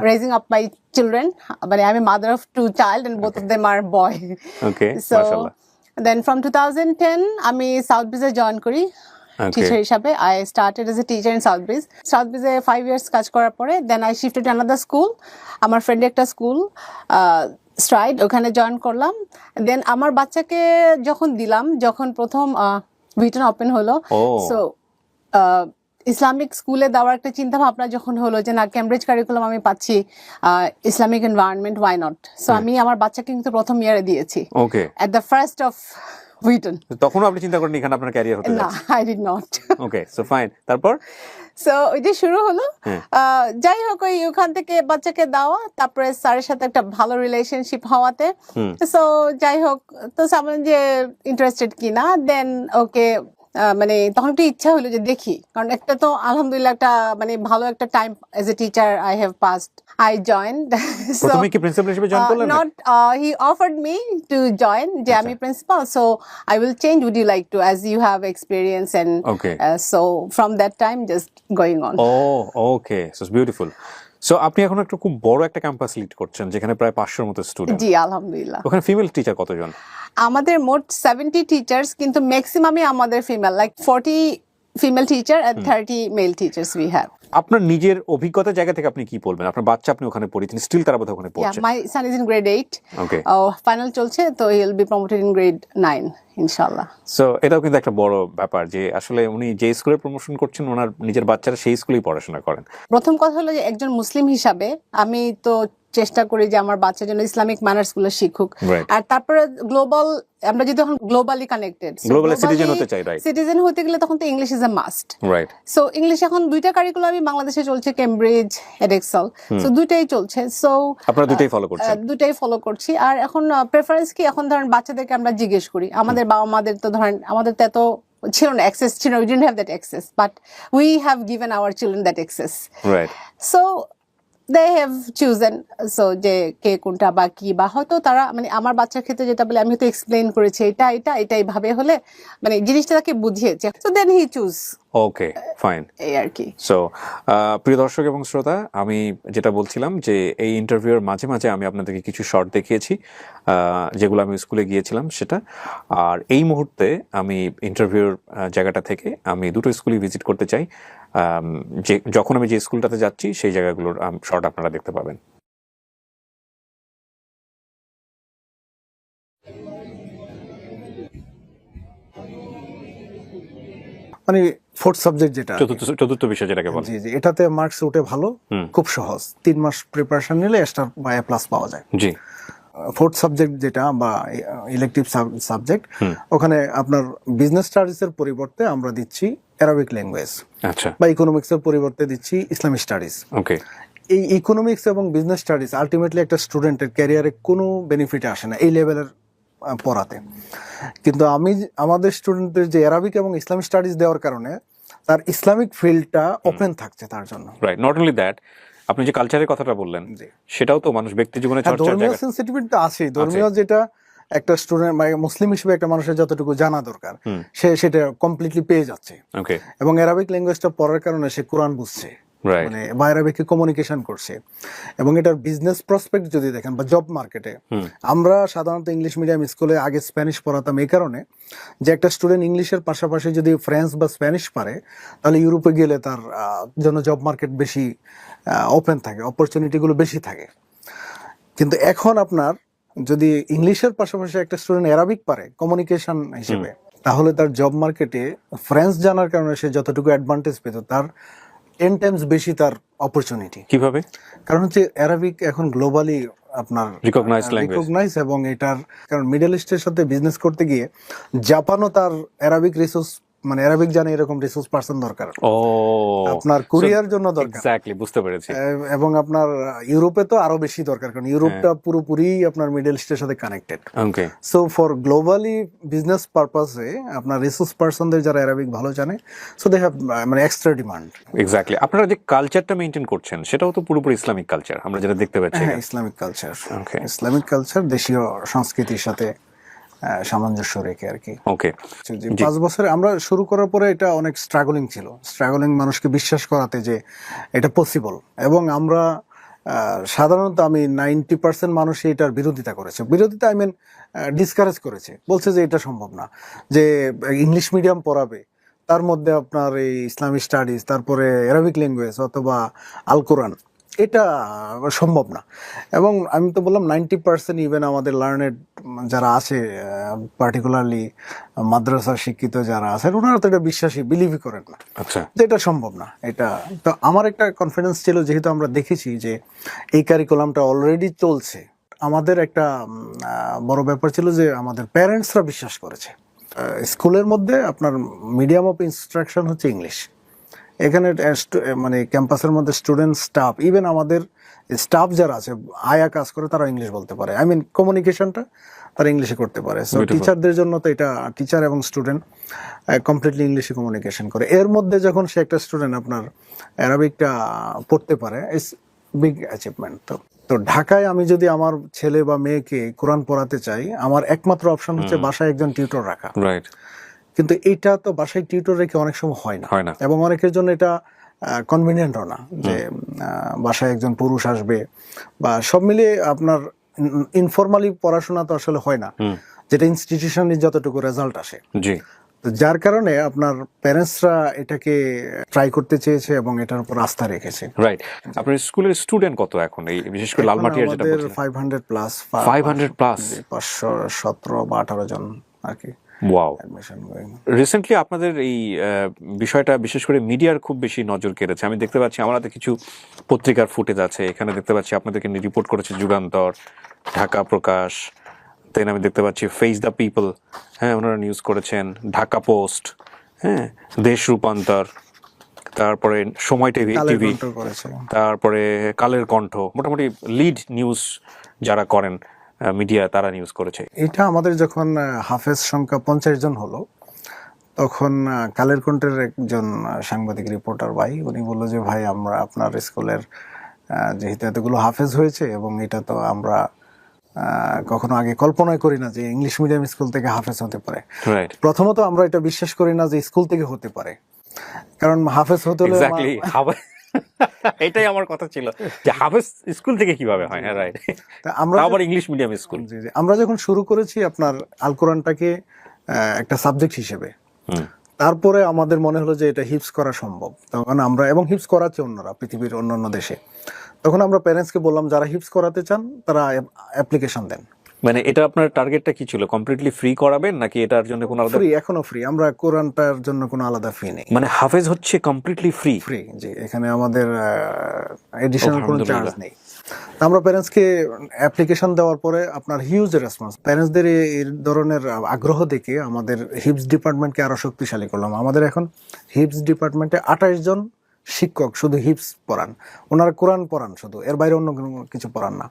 raising up my children. But I'm a mother of 2 children, and both of them are boy. Okay, so mashallah. Then from 2010 আমি south ব্রিজে join করি teacher হিসাবে। I started as a teacher in South Breeze. South Breeze 5 years কাজ করার পরে then I shifted to another school. আমার ফ্রেন্ডের একটা স্কুল স্ট্রাইড, ওখানে জয়েন করলাম। দেন আমার বাচ্চাকে যখন প্রথম ভিটন ওপেন হলো, সো ইসলামিক স্কুলে দেওয়ার একটা চিন্তা ভাবনা যখন হলো যে না, ক্যামব্রিজ কারিকুলাম আমি পাচ্ছি, Islamic environment, why not. So আমি আমার বাচ্চাকে কিন্তু প্রথম ইয়ারে দিয়েছি, okay, at the first of ভিটন। তখন আপনি চিন্তা করেন এখানে আপনার ক্যারিয়ার হতে না, যাচ্ছে? I did not. Okay, so fine. তারপর সো ওই যে শুরু হলো, যাই হোক ওখান থেকে বাচ্চাকে দেওয়া, তারপরে স্যারের সাথে একটা ভালো রিলেশনশিপ হওয়াতে, সো যাই হোক, তো সামনে যে ইন্টারেস্টেড কিনা, দেন ওকে মানে তখন একটু ইচ্ছা হলো যে দেখি, কারণ একটা তো আলহামদুলিল্লাহ একটা মানে ভালো একটা time as a teacher I have passed. I joined. প্রথমে কি প্রিন্সিপাল হিসেবে জয়েন করলেন? Not, he offered me to join যে আমি principal, so I will change, would you like to, as you have experience, and Okay. So from that time just going on. Oh, okay, so it's beautiful. So আপনি এখন একটা খুব বড় একটা campus lead করছেন যেখানে প্রায় 500-র মতো স্টুডেন্ট। জি আলহামদুলিল্লাহ। ওখানে ফিমেল টিচার কতজন? আমাদের মোট 70 টিচার্স, কিন্তু ম্যাক্সিমামই আমাদের female, like 40 female teacher and 30 male teachers we have. আপনার নিজের অভিজ্ঞতার জায়গা থেকে আপনি কি বলবেন? আপনার বাচ্চা আপনি ওখানে পড়িয়েছেন, স্টিল তারা বোধহয় ওখানে Yeah, পড়ছে। my son is in grade 8. Okay. Final চলছে, তো he will be promoted in grade 9 ইনশাআল্লাহ। সো এটাও কিন্তু একটা বড় ব্যাপার যে আসলে উনি যে স্কুলে প্রমোশন করছেন ওনার নিজের বাচ্চারা সেই স্কুলেই পড়াশোনা করেন। প্রথম কথা হলো যে একজন মুসলিম হিসাবে আমি তো চেষ্টা করি যে আমার বাচ্চা যেন ইসলামিক ম্যানার্স গুলো শিখুক, Right. আর তারপরে গ্লোবাল, আমরা যদি এখন গ্লোবালি কানেক্টেড, Globally citizen হতে চাই, right? সিটিজেন হতে গেলে তখন তো English is a must. Right. So English এখন দুইটা কারিকুলামই বাংলাদেশে চলছে, কেমব্রিজ, এডেক্সেল, সো দুইটাই চলছে। সো আপনারা দুটোই ফলো করছেন? দুটাই ফলো করছি। আর এখন প্রেফারেন্স কি, এখন ধরেন বাচ্চাদেরকে আমরা জিজ্ঞেস করি, আমাদের বাবা মাদের তো ধরেন আমাদের তো এত ছিল না, অ্যাক্সেস ছিল, we didn't have that access, but we have given our children that access. Right. So they have chosen, so যে কে কোনটা বা কি, বা হয়তো তারা মানে আমার বাচ্চার ক্ষেত্রে যেটা বলে আমি তো এক্সপ্লেইন করেছি এটাই ভাবে হলে মানে জিনিসটা তাকে বুঝিয়েছে, so then he choose. Okay, fine. এই আর কি। সো প্রিয় দর্শক এবং শ্রোতা, আমি যেটা বলছিলাম যে এই ইন্টারভিউর মাঝে মাঝে আমি আপনাদেরকে কিছু শর্ট দেখিয়েছি যেগুলো আমি স্কুলে গিয়েছিলাম সেটা। আর এই মুহূর্তে আমি ইন্টারভিউর জায়গাটা থেকে আমি দুটো স্কুলই ভিজিট করতে চাই। যে যখন আমি যে স্কুলটাতে যাচ্ছি সেই জায়গাগুলোর শর্ট আপনারা দেখতে পাবেন। মানে ফোর্থ সাবজেক্ট যেটা, চতুর্থ বিষয় যেটাকে বলে, জি জি, এটাতে মার্কস উঠে ভালো, খুব সহজ, 3 মাস প্রিপারেশন নিলে এক্সট্রা বা এ প্লাস পাওয়া যায়। জি। ফোর্থ সাবজেক্ট যেটা বা ইলেকটিভ সাবজেক্ট, ওখানে আপনার বিজনেস স্টাডিজ এর পরিবর্তে আমরা দিচ্ছি অ্যারাবিক ল্যাঙ্গুয়েজ, আচ্ছা, বা ইকোনমিক্স এর পরিবর্তে দিচ্ছি ইসলামিক স্টাডিজ। ওকে। এই ইকোনমিক্স এবং বিজনেস স্টাডিজ আলটিমেটলি একটা স্টুডেন্টের ক্যারিয়ারে কোনো বেনিফিট আসে না এই লেভেলের পড়াতে, কিন্তু আমাদের স্টুডেন্টদের যে অ্যারাবিক এবং ইসলামিক স্টাডিজ দেওয়ার কারণে তার ইসলামিক ফিল্ডটা ওপেন থাকছে তার জন্য। রাইট। নট অনলি দ্যাট, আপনি যে কালচারের কথাটা বললেন সেটাও তো মানুষ ব্যক্তি জীবনে চর্চার ধর্মীয় জায়গা। সেন্সিটিভিটি তো আছেই, ধর্মীয় যেটা একটা স্টুডেন্ট মানে মুসলিম হিসেবে একটা মানুষের যতটুকু জানা দরকার সে সেটা কমপ্লিটলি পেয়ে যাচ্ছে। ওকে। এবং অ্যারাবিক ল্যাঙ্গুয়েজটা পড়ার কারণে সে কোরআন বুঝছে, মানে বা অ্যারাবিকে কমিউনিকেশন করছে। এবং এটার বিজনেস প্রসপেক্ট যদি দেখেন বা জব মার্কেটে, আমরা সাধারণত ইংলিশ মিডিয়াম স্কুলে আগে স্প্যানিশ পড়াতাম এই কারণে যে একটা স্টুডেন্ট ইংলিশের পাশাপাশি যদি ফ্রেঞ্চ বা স্প্যানিশ পারে তাহলে ইউরোপে গেলে তার জন্য জব মার্কেট বেশি ওপেন থাকে, অপরচুনিটিগুলো বেশি থাকে। কিন্তু এখন আপনার যদি ইংলিশের পাশাপাশি একটা স্টুডেন্ট অ্যারাবিক পারে কমিউনিকেশন হিসেবে, তাহলে তার জব মার্কেটে ফ্রেঞ্চ জানার কারণে সে যতটুকু অ্যাডভান্টেজ পেত তার 10 টাইমস বেশি তার অপরচুনিটি। কিভাবে? কারণ হচ্ছে অ্যারাবিক এখন গ্লোবালি আপনার রিকগনাইজ, এবং এটার কারণ মিডল ইস্টের সাথে বিজনেস করতে গিয়ে জাপানও তার অ্যারাবিক রিসোর্স মানে অ্যারাবিক জানে এরকম রিসোর্স পারসন দরকার, আপনার কোরিয়ার জন্য দরকার। এক্স্যাক্টলি, বুঝতে পেরেছি। এবং আপনার ইউরোপে তো আরো বেশি দরকার, কারণ ইউরোপটা পুরোপুরি আপনার মিডল ইস্টের সাথে connected. Okay. So for globally business পারপাসে আপনার রিসোর্স পারসনদের যারা অ্যারাবিক ভালো জানে, সো দে হ্যাভ মানে এক্সট্রা ডিমান্ড। এক্স্যাক্টলি। আপনারা যে কালচারটা মেইনটেইন করছেন সেটাও তো পুরোপুরি ইসলামিক কালচার, আমরা যেটা দেখতে পাচ্ছি। হ্যাঁ, ইসলামিক কালচার, ইসলামিক কালচার দেশীয় সংস্কৃতির সাথে সামঞ্জস্য রেখে আর কি। ওকে। 5 বছরে আমরা শুরু করার পরে এটা অনেক স্ট্রাগলিং ছিল, মানুষকে বিশ্বাস করাতে যে এটা পসিবল। এবং আমরা সাধারণত আমি 90% মানুষই এটার বিরোধিতা করেছে, বিরোধিতা আই মিন ডিসকারেজ করেছে, বলছে যে এটা সম্ভব না, যে ইংলিশ মিডিয়াম পড়াবে, তার মধ্যে আপনার এই ইসলামিক স্টাডিজ, তারপরে অ্যারাবিক ল্যাঙ্গুয়েজ অথবা আল কোরআন, এটা সম্ভব না। এবং আমি তো বললাম 90% ইভেন আমাদের লার্নেড যারা আছে, পার্টিকুলারলি মাদ্রাসার শিক্ষিত যারা আছেন, ওনারা তো এটা বিলিভই করেন না, আচ্ছা, যে এটা সম্ভব না। এটা তো আমার একটা কনফিডেন্স ছিল, যেহেতু আমরা দেখেছি যে এই কারিকুলামটা অলরেডি চলছে। আমাদের একটা বড় ব্যাপার ছিল যে আমাদের প্যারেন্টসরা বিশ্বাস করেছে। স্কুলের মধ্যে আপনার মিডিয়াম অফ ইনস্ট্রাকশন হচ্ছে ইংলিশ। এখানে মানে ক্যাম্পাসের মধ্যে স্টুডেন্ট, স্টাফ, ইভেন আমাদের স্টাফ যারা আছে আয়া কাজ করে, তারা ইংলিশ বলতে পারে। আই মিন কমিউনিকেশনটা তারা ইংলিশে করতে পারে। সো টিচারদের জন্য তো এটা, টিচার এবং স্টুডেন্ট কমপ্লিটলি ইংলিশে কমিউনিকেশন করে। এর মধ্যে যখন সে একটা স্টুডেন্ট আপনার অ্যারাবিকটা পড়তে পারে, ইটস বিগ অ্যাচিভমেন্ট। তো ঢাকায় আমি যদি আমার ছেলে বা মেয়েকে কোরআন পড়াতে চাই, আমার একমাত্র অপশন হচ্ছে বাসায় একজন টিউটর রাখা। রাইট। কিন্তু এটা তো বাসায় টিউটর রেখে অনেক সময় হয় না, এবং অনেকের জন্য এটা কনভিনিয়েন্টও না যে বাসায় একজন পুরুষ আসবে, বা সব মিলিয়ে আপনার ইনফরমালি পড়াশোনা তো আসলে হয় না, যেটা ইনস্টিটিউশনে যতটুকু রেজাল্ট আসে। জি। তো যার কারণে আপনার প্যারেন্টসরা এটাকে ট্রাই করতে চেয়েছে এবং এটার উপর আস্থা রেখেছে। রাইট। আপনার স্কুলের স্টুডেন্ট কত এখন, এই বিশেষ করে লালমাটিয়ার যেটা বলছিলেন? 500 প্লাস। 500 প্লাস, 517 বা 18 জন আর কি। ওয়াও। রিসেন্টলি আপনাদের এই বিষয়টা বিশেষ করে মিডিয়ার খুব বেশি নজর কেড়েছে। আমি দেখতে পাচ্ছি, আমার হাতে কিছু পত্রিকার ফুটেজ আছে, এখানে দেখতে পাচ্ছি আপনাদেরকে রিপোর্ট করেছে যুগান্তর, ঢাকা প্রকাশ, দেন আমি দেখতে পাচ্ছি ফেস দ্য পিপল, হ্যাঁ ওনারা নিউজ করেছেন, ঢাকা পোস্ট, হ্যাঁ দেশ রূপান্তর, তারপরে সময় টিভি, তারপরে কালের কণ্ঠ, মোটামুটি লিড নিউজ যারা করেন মিডিয়া, তারা নিউজ করেছে। এটা আমাদের যখন হাফেজ সংখ্যা 50 জন হলো, তখন কালের কণ্ঠের একজন সাংবাদিক রিপোর্টার ভাই, উনি বললো যে ভাই, আমরা আপনার স্কুলের যেহেতু এতগুলো হাফেজ হয়েছে, এবং এটা তো আমরা কখনো আগে কল্পনাই করি না যে ইংলিশ মিডিয়াম স্কুল থেকে হাফেজ হতে পারে। প্রথমত আমরা এটা বিশ্বাস করি না যে স্কুল থেকে হতে পারে, কারণ হাফেজ হতে হলে এটাই আমার কথা ছিল যে হাফেজ স্কুল থেকে কিভাবে হয়। হ্যাঁ রাইট। আমরা আবার ইংলিশ মিডিয়াম স্কুল, আমরা যখন শুরু করেছি আপনার আল কোরআনটাকে একটা সাবজেক্ট হিসেবে, তারপরে আমাদের মনে হলো যে এটা হিপস করা সম্ভব। তখন আমরা, এবং হিপস করাচ্ছে অন্যরা পৃথিবীর অন্যান্য দেশে, তখন আমরা প্যারেন্টসকে বললাম যারা হিপস করাতে চান তারা অ্যাপ্লিকেশন দেন। মানে এটা আপনার টার্গেটটা কি ছিল, কমপ্লিটলি ফ্রি করাবেন নাকি এটার জন্য কোনো আলাদা? ফ্রি, এখনো ফ্রি। আমরা কোরআনটার জন্য কোনো আলাদা ফি নেই, মানে হাফেজ হচ্ছে কমপ্লিটলি ফ্রি। ফ্রি, জি। এখানে আমাদের এডিশনাল কোনো চার্জ নেই। আমরা প্যারেন্টসকে অ্যাপ্লিকেশন দেওয়ার পরে আপনার হিউজ রেসপন্স, প্যারেন্টসদের এই ধরনের আগ্রহ দেখে আমাদের হিপস ডিপার্টমেন্টকে আরো শক্তিশালী করলাম। আমাদের এখন হিপস ডিপার্টমেন্টে 28 জন শিক্ষক শুধু হিপস পড়ান, ওনারা কোরআন পড়ান শুধু, এর বাইরে অন্য কোনো কিছু পড়ান না।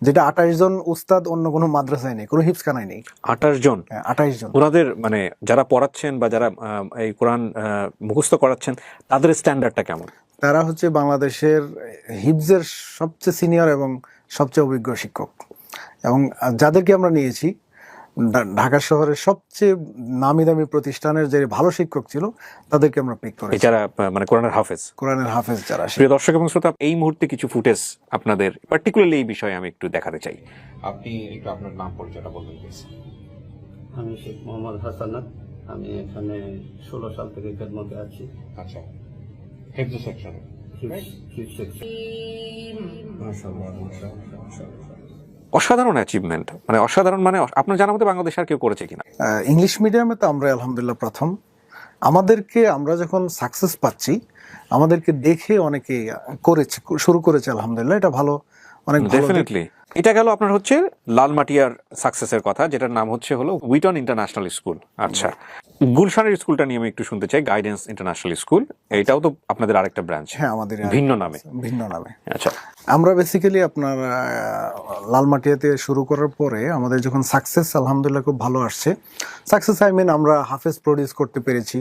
যেটা 28 জন উস্তাদ অন্য কোনো মাদ্রাসায় নেই, কোনো হিপস খানায় নেই। 28 জন? 28 জন। ওনাদের মানে যারা পড়াচ্ছেন বা যারা এই কোরআন মুখস্থ করাচ্ছেন, তাদের স্ট্যান্ডার্ডটা কেমন? তারা হচ্ছে বাংলাদেশের হিপসের সবচেয়ে সিনিয়র এবং সবচেয়ে অভিজ্ঞ শিক্ষক, এবং যাদেরকে আমরা নিয়েছি ঢাকা শহরের সবচেয়ে নামি দামি প্রতিষ্ঠানের যে ভালো শিক্ষক ছিল, তাদেরকে আমরা পিক করেছি, যারা মানে কোরআনের হাফেজ যারা। প্রিয় দর্শক এবং শ্রোতা, এই মুহূর্তে কিছু ফুটেজ আপনাদের পার্টিকুলারলি এই বিষয়ে আমি একটু দেখাতে চাই। আপনি একটু আপনার নাম পরিচয়টা বলবেন প্লিজ। আমি শেখ মোহাম্মদ হাসানাত, আমি এখানে 16 সাল থেকে খেদমতে আছি। আচ্ছা, হিফজ সেকশনে। অসাধারণ অ্যাচিভমেন্ট, মানে অসাধারণ, মানে আপনার জানা মতে বাংলাদেশ আর কেউ করেছে কিনা? ইংলিশ মিডিয়ামে তো আমরা আলহামদুলিল্লাহ প্রথম। আমাদেরকে, আমরা যখন সাকসেস পাচ্ছি, আমাদেরকে দেখে অনেকে করেছে, শুরু করেছে, আলহামদুলিল্লাহ, এটা ভালো, অনেক ভালো। ডেফিনেটলি। এটা গেল আপনার হচ্ছে লালমাটিয়ার সাকসেসের কথা, যেটার নাম হলো উইটন ইন্টারন্যাশনাল স্কুল। আচ্ছা, গুলশানের স্কুলটা নিয়ে আমি একটু শুনতে চাই, গাইডেন্স ইন্টারন্যাশনাল স্কুল। এটাও তো আপনাদের আরেকটা ব্রাঞ্চ? হ্যাঁ, আমাদের ভিন্ন নামে। আচ্ছা, আমরা বেসিক্যালি আপনার লালমাটিয়াতে শুরু করার পরে আমাদের যখন সাকসেস আলহামদুলিল্লাহ খুব ভালো আসছে, সাকসেস আই মিন আমরা হাফেজ প্রডিউস করতে পেরেছি,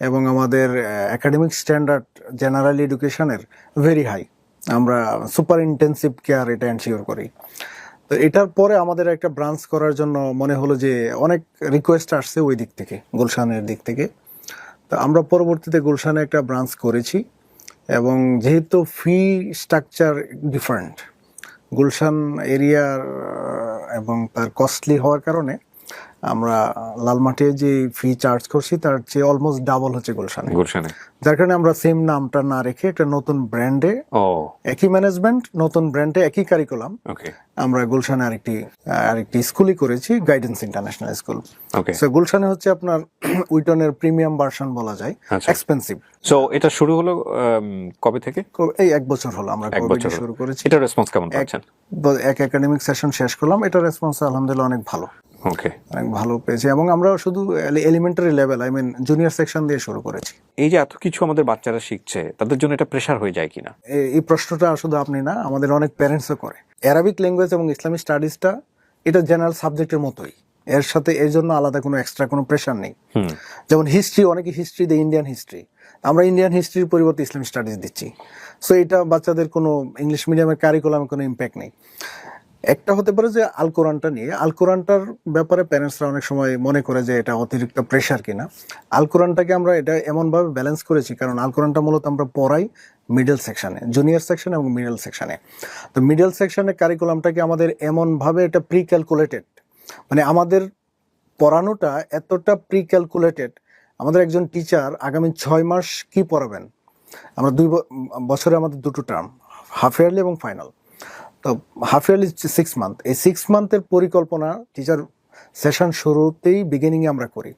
এবং আমাদের একাডেমিক স্ট্যান্ডার্ড জেনারেল এডুকেশনের ভেরি হাই। আমরা সুপার ইন্টেন্সিভ কেয়ার এটা এনশিওর করি। তো এটার পরে আমাদের একটা ব্রাঞ্চ করার জন্য মনে হলো যে অনেক রিকোয়েস্ট আসছে ওই দিক থেকে, গুলশানের দিক থেকে। তো আমরা পরবর্তীতে গুলশানে একটা ব্রাঞ্চ করেছি, এবং যেহেতু ফি স্ট্রাকচার ডিফারেন্ট গুলশান এরিয়ার এবং তার কস্টলি হওয়ার কারণে আমরা লালমাটিয়ে যে ফি চার্জ করছি তার চেয়ে অলমোস্ট ডাবল হচ্ছে গুলশানে। যার কারণে আমরা সেম নামটা না রেখে একটা নতুন ব্র্যান্ডে, একই ম্যানেজমেন্ট, নতুন ব্র্যান্ডে একই কারিকুলাম আমরা গুলশানে আরেকটি স্কুলই করেছি, গাইডেন্স ইন্টারন্যাশনাল স্কুল। সো গুলশানে হচ্ছে আপনার উইটনের প্রিমিয়াম ভার্সন বলা যায়, এক্সপেন্সিভ। সো এটা শুরু হলো কবে থেকে? এই 1 বছর হলো আমরা শুরু করেছি। এটা রেসপন্স কেমন পাচ্ছেন? এক একাডেমিক সেশন শেষ করলাম, এটা রেসপন্স আলহামদুলিল্লাহ অনেক ভালো। অনেক ভালো পেয়েছি এবং আমরা শুধু এলিমেন্টারি লেভেল, জুনিয়র সেকশন দিয়ে শুরু করেছি। এই যে এত কিছু আমাদের বাচ্চারা শিখছে, তাদের জন্য এটা প্রেসার হয়ে যায় কিনা? এই প্রশ্নটা শুধু আপনি না, আমাদের অনেক প্যারেন্টসও করে। অ্যারাবিক ল্যাঙ্গুয়েজ এবং ইসলামিক স্টাডিজটা এটা জেনারেল সাবজেক্টের মতোই, এর সাথে এর জন্য আলাদা কোনো এক্সট্রা কোনো প্রেশার নেই। যেমন হিস্ট্রি, অনেকে হিস্ট্রি দেয় ইন্ডিয়ান হিস্ট্রি, আমরা ইন্ডিয়ান হিস্ট্রির পরিবর্তে ইসলামিক স্টাডিজ দিচ্ছি। সো এটা বাচ্চাদের কোনো ইংলিশ মিডিয়ামের কারিকুলামে কোনো ইম্প্যাক্ট নেই। একটা হতে পারে যে আল কোরআনটা নিয়ে, আল কোরআনটার ব্যাপারে প্যারেন্টসরা অনেক সময় মনে করে যে এটা অতিরিক্ত প্রেশার কিনা। আল কোরআনটাকে আমরা এটা এমনভাবে ব্যালেন্স করেছি, কারণ আল কোরআনটা মূলত আমরা পড়াই মিডল সেকশনে, জুনিয়র সেকশন এবং মিডল সেকশনে। তো মিডল সেকশনের কারিকুলামটাকে আমাদের এমনভাবে এটা প্রি ক্যালকুলেটেড, মানে আমাদের পড়ানোটা এতটা প্রি ক্যালকুলেটেড, আমাদের একজন টিচার আগামী 6 মাস কি পড়াবেন, আমরা 2 বছরে আমাদের 2টো টার্ম, হাফ ইয়ারলি এবং ফাইনাল। তো হাফ ইয়ারলি 6 মান্থ, এই 6 মান্থের পরিকল্পনা টিচার সেশন শুরুতেই বিগিনিংয়ে আমরা করি।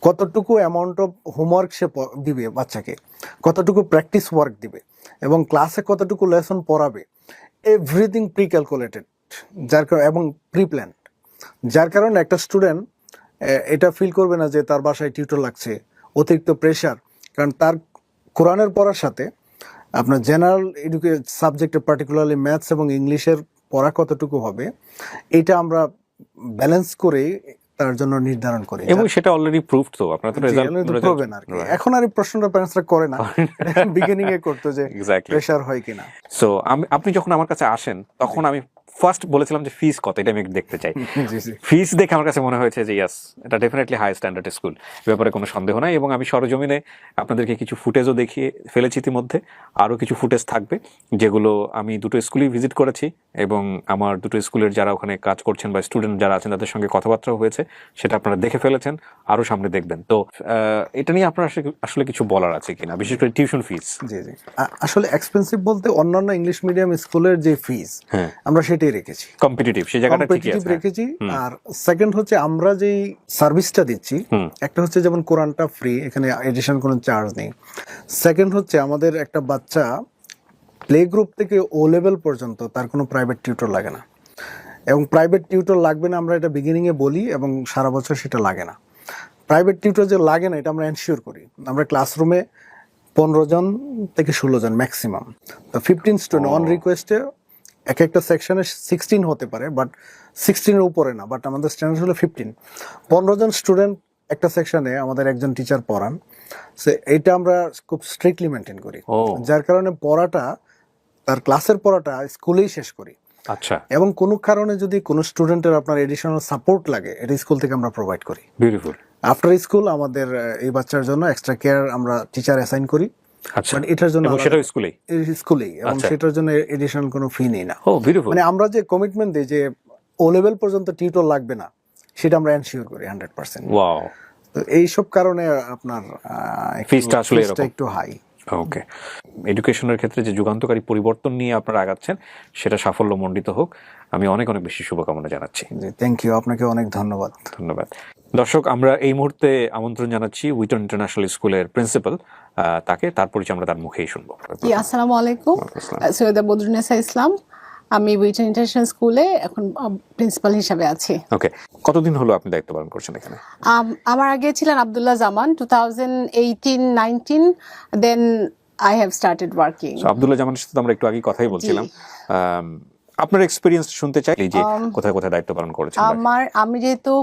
কতটুকু অ্যামাউন্ট অফ হোমওয়ার্ক সে দিবে বাচ্চাকে, কতটুকু প্র্যাকটিস ওয়ার্ক দিবে এবং ক্লাসে কতটুকু লেসন পড়াবে, এভরিথিং প্রি ক্যালকুলেটেড এবং প্রি প্ল্যান্ড। যার কারণে একটা স্টুডেন্ট এটা ফিল করবে না যে তার বাসায় টিউটর লাগছে, অতিরিক্ত প্রেশার। কারণ তার কোরআনের পড়ার সাথে আপনার জেনারেল সাবজেক্টে পার্টিকুলারলি ম্যাথস এবং ইংলিশের পড়া কতটুকু হবে, এটা আমরা ব্যালেন্স করে তার জন্য নির্ধারণ করি এবং সেটা অলরেডি প্রুভড। তো আপনারা তো রেজাল্ট প্রুভেন আর কি। এখন আর এই প্রশ্নটা প্যারেন্টসরা করে না, বিগিনিং এ করতে যে প্রেসার হয় কিনা। সো আপনি যখন আমার কাছে আসেন তখন আমি ফার্স্ট বলেছিলাম যে ফিস কত, এটা আমি দেখতে চাই। ফিস দেখে আমার কাছে মনে হয়েছে যে ইয়াস, এটা ডেফিনেটলি হাই স্ট্যান্ডার্ড স্কুল, ব্যাপারে কোনো সন্দেহ নাই। এবং আমি সরজমিনে আপনাদেরকে কিছু ফুটেজও দেখিয়ে ফেলেছি ইতিমধ্যে, আরও কিছু ফুটেজ থাকবে যেগুলো আমি 2টো স্কুলই ভিজিট করেছি এবং আমার 2টো স্কুলের যারা ওখানে কাজ করছেন বা স্টুডেন্ট যারা আছেন তাদের সঙ্গে কথাবার্তাও হয়েছে, সেটা আপনারা দেখে ফেলেছেন, আরও সামনে দেখবেন। তো এটা নিয়ে আপনার আসলে কিছু বলার আছে কিনা, বিশেষ করে টিউশন ফিস? জি আসলে এক্সপেন্সিভ বলতে অন্যান্য ইংলিশ মিডিয়াম স্কুলের যে ফিস আমরা সেটাই রেখেছি, কম্পিটিটিভ সেই জায়গাটা ঠিকই আছে রেখেছি। আর সেকেন্ড হচ্ছে আমরা যেই সার্ভিসটা দিচ্ছি, একটা হচ্ছে যেমন কোরআনটা ফ্রি, এখানে এডিশন কোনো চার্জ নেই। সেকেন্ড হচ্ছে আমাদের একটা বাচ্চা প্লে গ্রুপ থেকে ও লেভেল পর্যন্ত তার কোনো প্রাইভেট টিউটর লাগে না, এবং প্রাইভেট টিউটর লাগবে না আমরা এটা বিগিনিং এ বলি, এবং সারা বছর সেটা লাগে না। প্রাইভেট টিউটর যে লাগে না এটা আমরা এনশিওর করি। আমরা ক্লাসরুমে 15 জন থেকে 16 জন ম্যাক্সিমাম, তো 15 স্টুডেন্ট অন রিকোয়েস্টে। এক একটা সেকশনে 16 হতে পারে, বাট 16-এর উপরে না, বাট আমাদের স্ট্যান্ডার্ড হলো 15। 15 জন স্টুডেন্ট একটা সেকশনে আমাদের একজন টিচার পড়ান। সো এইটা আমরা খুব স্ট্রিক্টলি মেনটেন করি, যার কারণে পড়াটা, তার ক্লাসের পড়াটা স্কুলেই শেষ করি। আচ্ছা। এবং কোনো কারণে যদি কোনো স্টুডেন্টের আপনার এডিশনাল সাপোর্ট লাগে, এটা স্কুল থেকে আমরা প্রোভাইড করি। বিউটিফুল। আফটার স্কুল আমাদের এই বাচ্চার জন্য এক্সট্রা কেয়ার আমরা টিচার অ্যাসাইন করি। আচ্ছা, এটার জন্য সেটা স্কুলেই এবং সেটার জন্য এডিশনাল কোনো ফি নেই না। ও বিউটিফুল। মানে আমরা যে কমিটমেন্ট দিই যে ও লেভেল পর্যন্ত টিউটর লাগবে না, সেটা আমরা এনশিওর করি 100%। ওয়াও। তো এইসব কারণে আপনার ফিসটা আসলে একটু হাই। ওকে। এডুকেশনের ক্ষেত্রে যে যুগান্তকারী পরিবর্তন নিয়ে আপনারা আগাচ্ছেন, সেটা সাফল্যমণ্ডিত হোক। আমি অনেক অনেক বেশি শুভকামনা জানাচ্ছি। থ্যাংক ইউ, আপনাকে অনেক ধন্যবাদ। দর্শক, আমরা এই মুহূর্তে আমন্ত্রণ জানাচ্ছি উইটন ইন্টারন্যাশনাল স্কুলের প্রিন্সিপাল, তার পরিচয় আমরা তার মুখেই শুনবো। আসসালামু আলাইকুম, সৈয়দা বদরুন্নেসা ইসলাম। আমি উইটন ইন্টারন্যাশনাল স্কুলে এখন প্রিন্সিপাল হিসাবে আছি। ওকে, কতদিন হলো আপনি দায়িত্ব পালন করছেন এখানে? আমার আগে ছিলেন আব্দুল্লাহ জামান, 2018-19, দেন I have started working. Abdullah জামানের সাথে আমরা একটু আগে কথাই বলছিলাম। আপনার এক্সপেরিয়েন্স শুনতে চাই, যে কোথায় কোথায় দায়িত্ব পালন করেছেন। আমি যেহেতু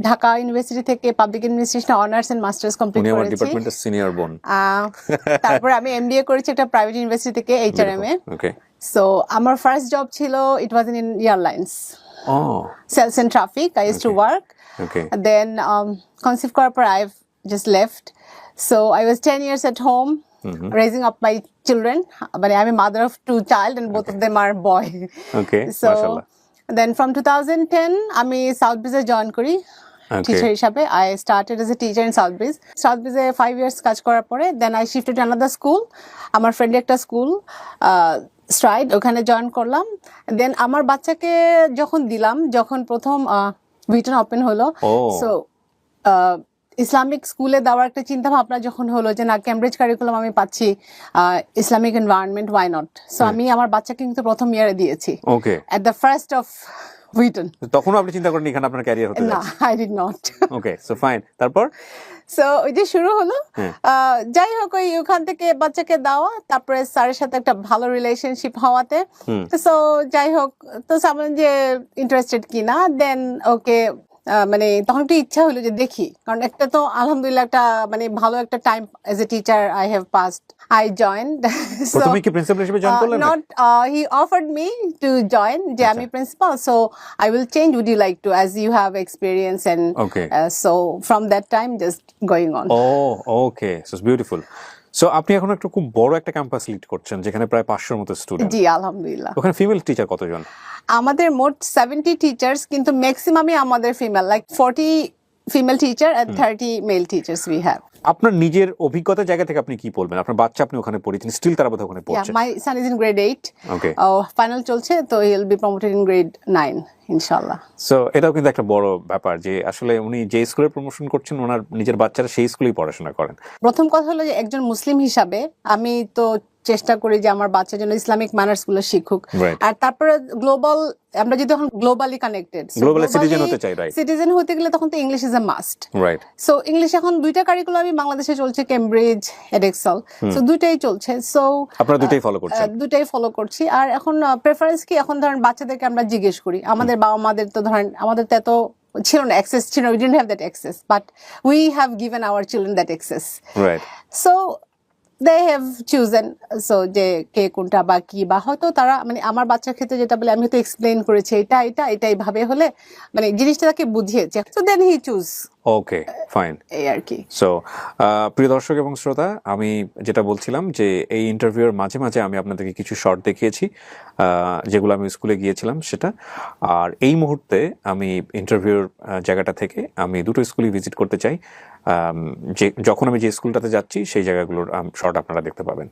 ঢাকা ইউনিভার্সিটি থেকে public administration honours and masters complete করেছি। ডিপার্টমেন্টের সিনিয়র বোন। তারপর আমি এমবিএ করেছি একটা প্রাইভেট ইউনিভার্সিটি থেকে, এইচআরএম এ। ওকে। সো আমার ফার্স্ট জব ছিল, it was in airlines, sales and traffic. I used to work. Then conceive করার পর I just left. So I was 10 years at home. raising up my children. But I'm a mother of 2 child and both of them are boy. Okay, So mashallah. then from 2010 আমি south ব্রিজে join করি teacher হিসাবে। I started as a teacher in South Breeze. South Breeze 5 years কাজ করার পরে then I shifted to another school. আমার ফ্রেন্ডের একটা স্কুল স্ট্রাইড, ওখানে জয়েন করলাম। দেন আমার বাচ্চাকে যখন প্রথম উইটন ওপেন হলো, সো ইসলামিক স্কুলে দেওয়ার একটা চিন্তা ভাবনা যখন হলো যে না, ক্যামব্রিজ কারিকুলাম আমি পাচ্ছি, Islamic environment, why not. So আমি আমার বাচ্চাকে কিন্তু প্রথম ইয়ারে দিয়েছি, okay, at the first of উইটন। তখন আপনি চিন্তা করেন এখানে আপনার ক্যারিয়ার হতে না, যাচ্ছে? I did not. Okay, so fine. তারপর সো ওই যে শুরু হলো, যাই হোক ওখান থেকে বাচ্চাকে দেওয়া, তারপরে স্যারের সাথে একটা ভালো রিলেশনশিপ হওয়াতে, সো যাই হোক, তো সামনে যে ইন্টারেস্টেড কিনা, দেন ওকে মানে তখন একটু ইচ্ছা হলো যে দেখি, কারণ একটা তো আলহামদুলিল্লাহ একটা মানে ভালো একটা time as a teacher I have passed. I joined. প্রথমে কি প্রিন্সিপাল হিসেবে জয়েন করলেন? Not, he offered me to join, যে আমি principal, so I will change, would you like to, as you have experience, and so from that time just going on. Okay, so it's beautiful. So আপনি এখন একটা খুব বড় একটা campus lead করছেন, যেখানে প্রায় 500-র মতো স্টুডেন্ট। জি, আলহামদুলিল্লাহ। ওখানে ফিমেল টিচার কতজন? আমাদের মোট 70 টিচার্স, কিন্তু ম্যাক্সিমামই আমাদের female, like 40 female teacher and 30 male teachers we have. আপনার নিজের অভিজ্ঞতার জায়গা থেকে আপনি কি বলবেন? আপনার বাচ্চা, আপনি ওখানে পড়েছেন, স্টিল তারা বোধহয় ওখানে পড়ছে। My son is in grade 8, okay, final চলছে, তো he will be promoted in grade 9 ইনশাআল্লাহ। সো এটাও কিন্তু একটা বড় ব্যাপার যে আসলে উনি যে স্কুলে প্রমোশন করছেন, ওনার নিজের বাচ্চারা সেই স্কুলেই পড়াশোনা করেন। প্রথম কথা হলো যে একজন মুসলিম হিসাবে আমি তো চেষ্টা করি যে আমার বাচ্চার জন্য ইসলামিক ম্যানার্স গুলো শিখুক, আর তারপরে গ্লোবাল, আমরা যদি এখন গ্লোবালি কানেক্টেড, গ্লোবাল সিটিজেন হতে চাই, রাইট? সিটিজেন হতে গেলে তখন তো English is a must, right? So English এখন 2টা কারিকুলামই বাংলাদেশে চলছে, কেমব্রিজ, এডেক্সেল, সো 2টাই চলছে। সো আপনারা দুটোই ফলো করছেন? 2টাই ফলো করছি। আর এখন প্রেফারেন্স কি, এখন ধরেন বাচ্চাদেরকে আমরা জিজ্ঞেস করি, আমাদের বাবা মাদের তো ধরেন আমাদের তো এত ছিল না, অ্যাক্সেস ছিল, we didn't have that access, but we have given our children that access, right? So they have chosen, so যে কে কোনটা বা কি, বা হয়তো তারা মানে আমার বাচ্চার ক্ষেত্রে যেটা বলে আমি তো এক্সপ্লেইন করেছি, এটাই ভাবে হলে মানে জিনিসটা তাকে বুঝিয়েছে, so then he choose। Okay, fine, এই আর কি। সো প্রিয় দর্শক এবং শ্রোতা, আমি যেটা বলছিলাম যে এই ইন্টারভিউর মাঝে মাঝে আমি আপনাদেরকে কিছু শর্ট দেখিয়েছি, যেগুলো আমি স্কুলে গিয়েছিলাম সেটা। আর এই মুহূর্তে আমি ইন্টারভিউর জায়গাটা থেকে আমি দুটো স্কুলই ভিজিট করতে চাই, যে যখন আমি যে স্কুলটাতে যাচ্ছি সেই জায়গাগুলোর শর্ট আপনারা দেখতে পাবেন।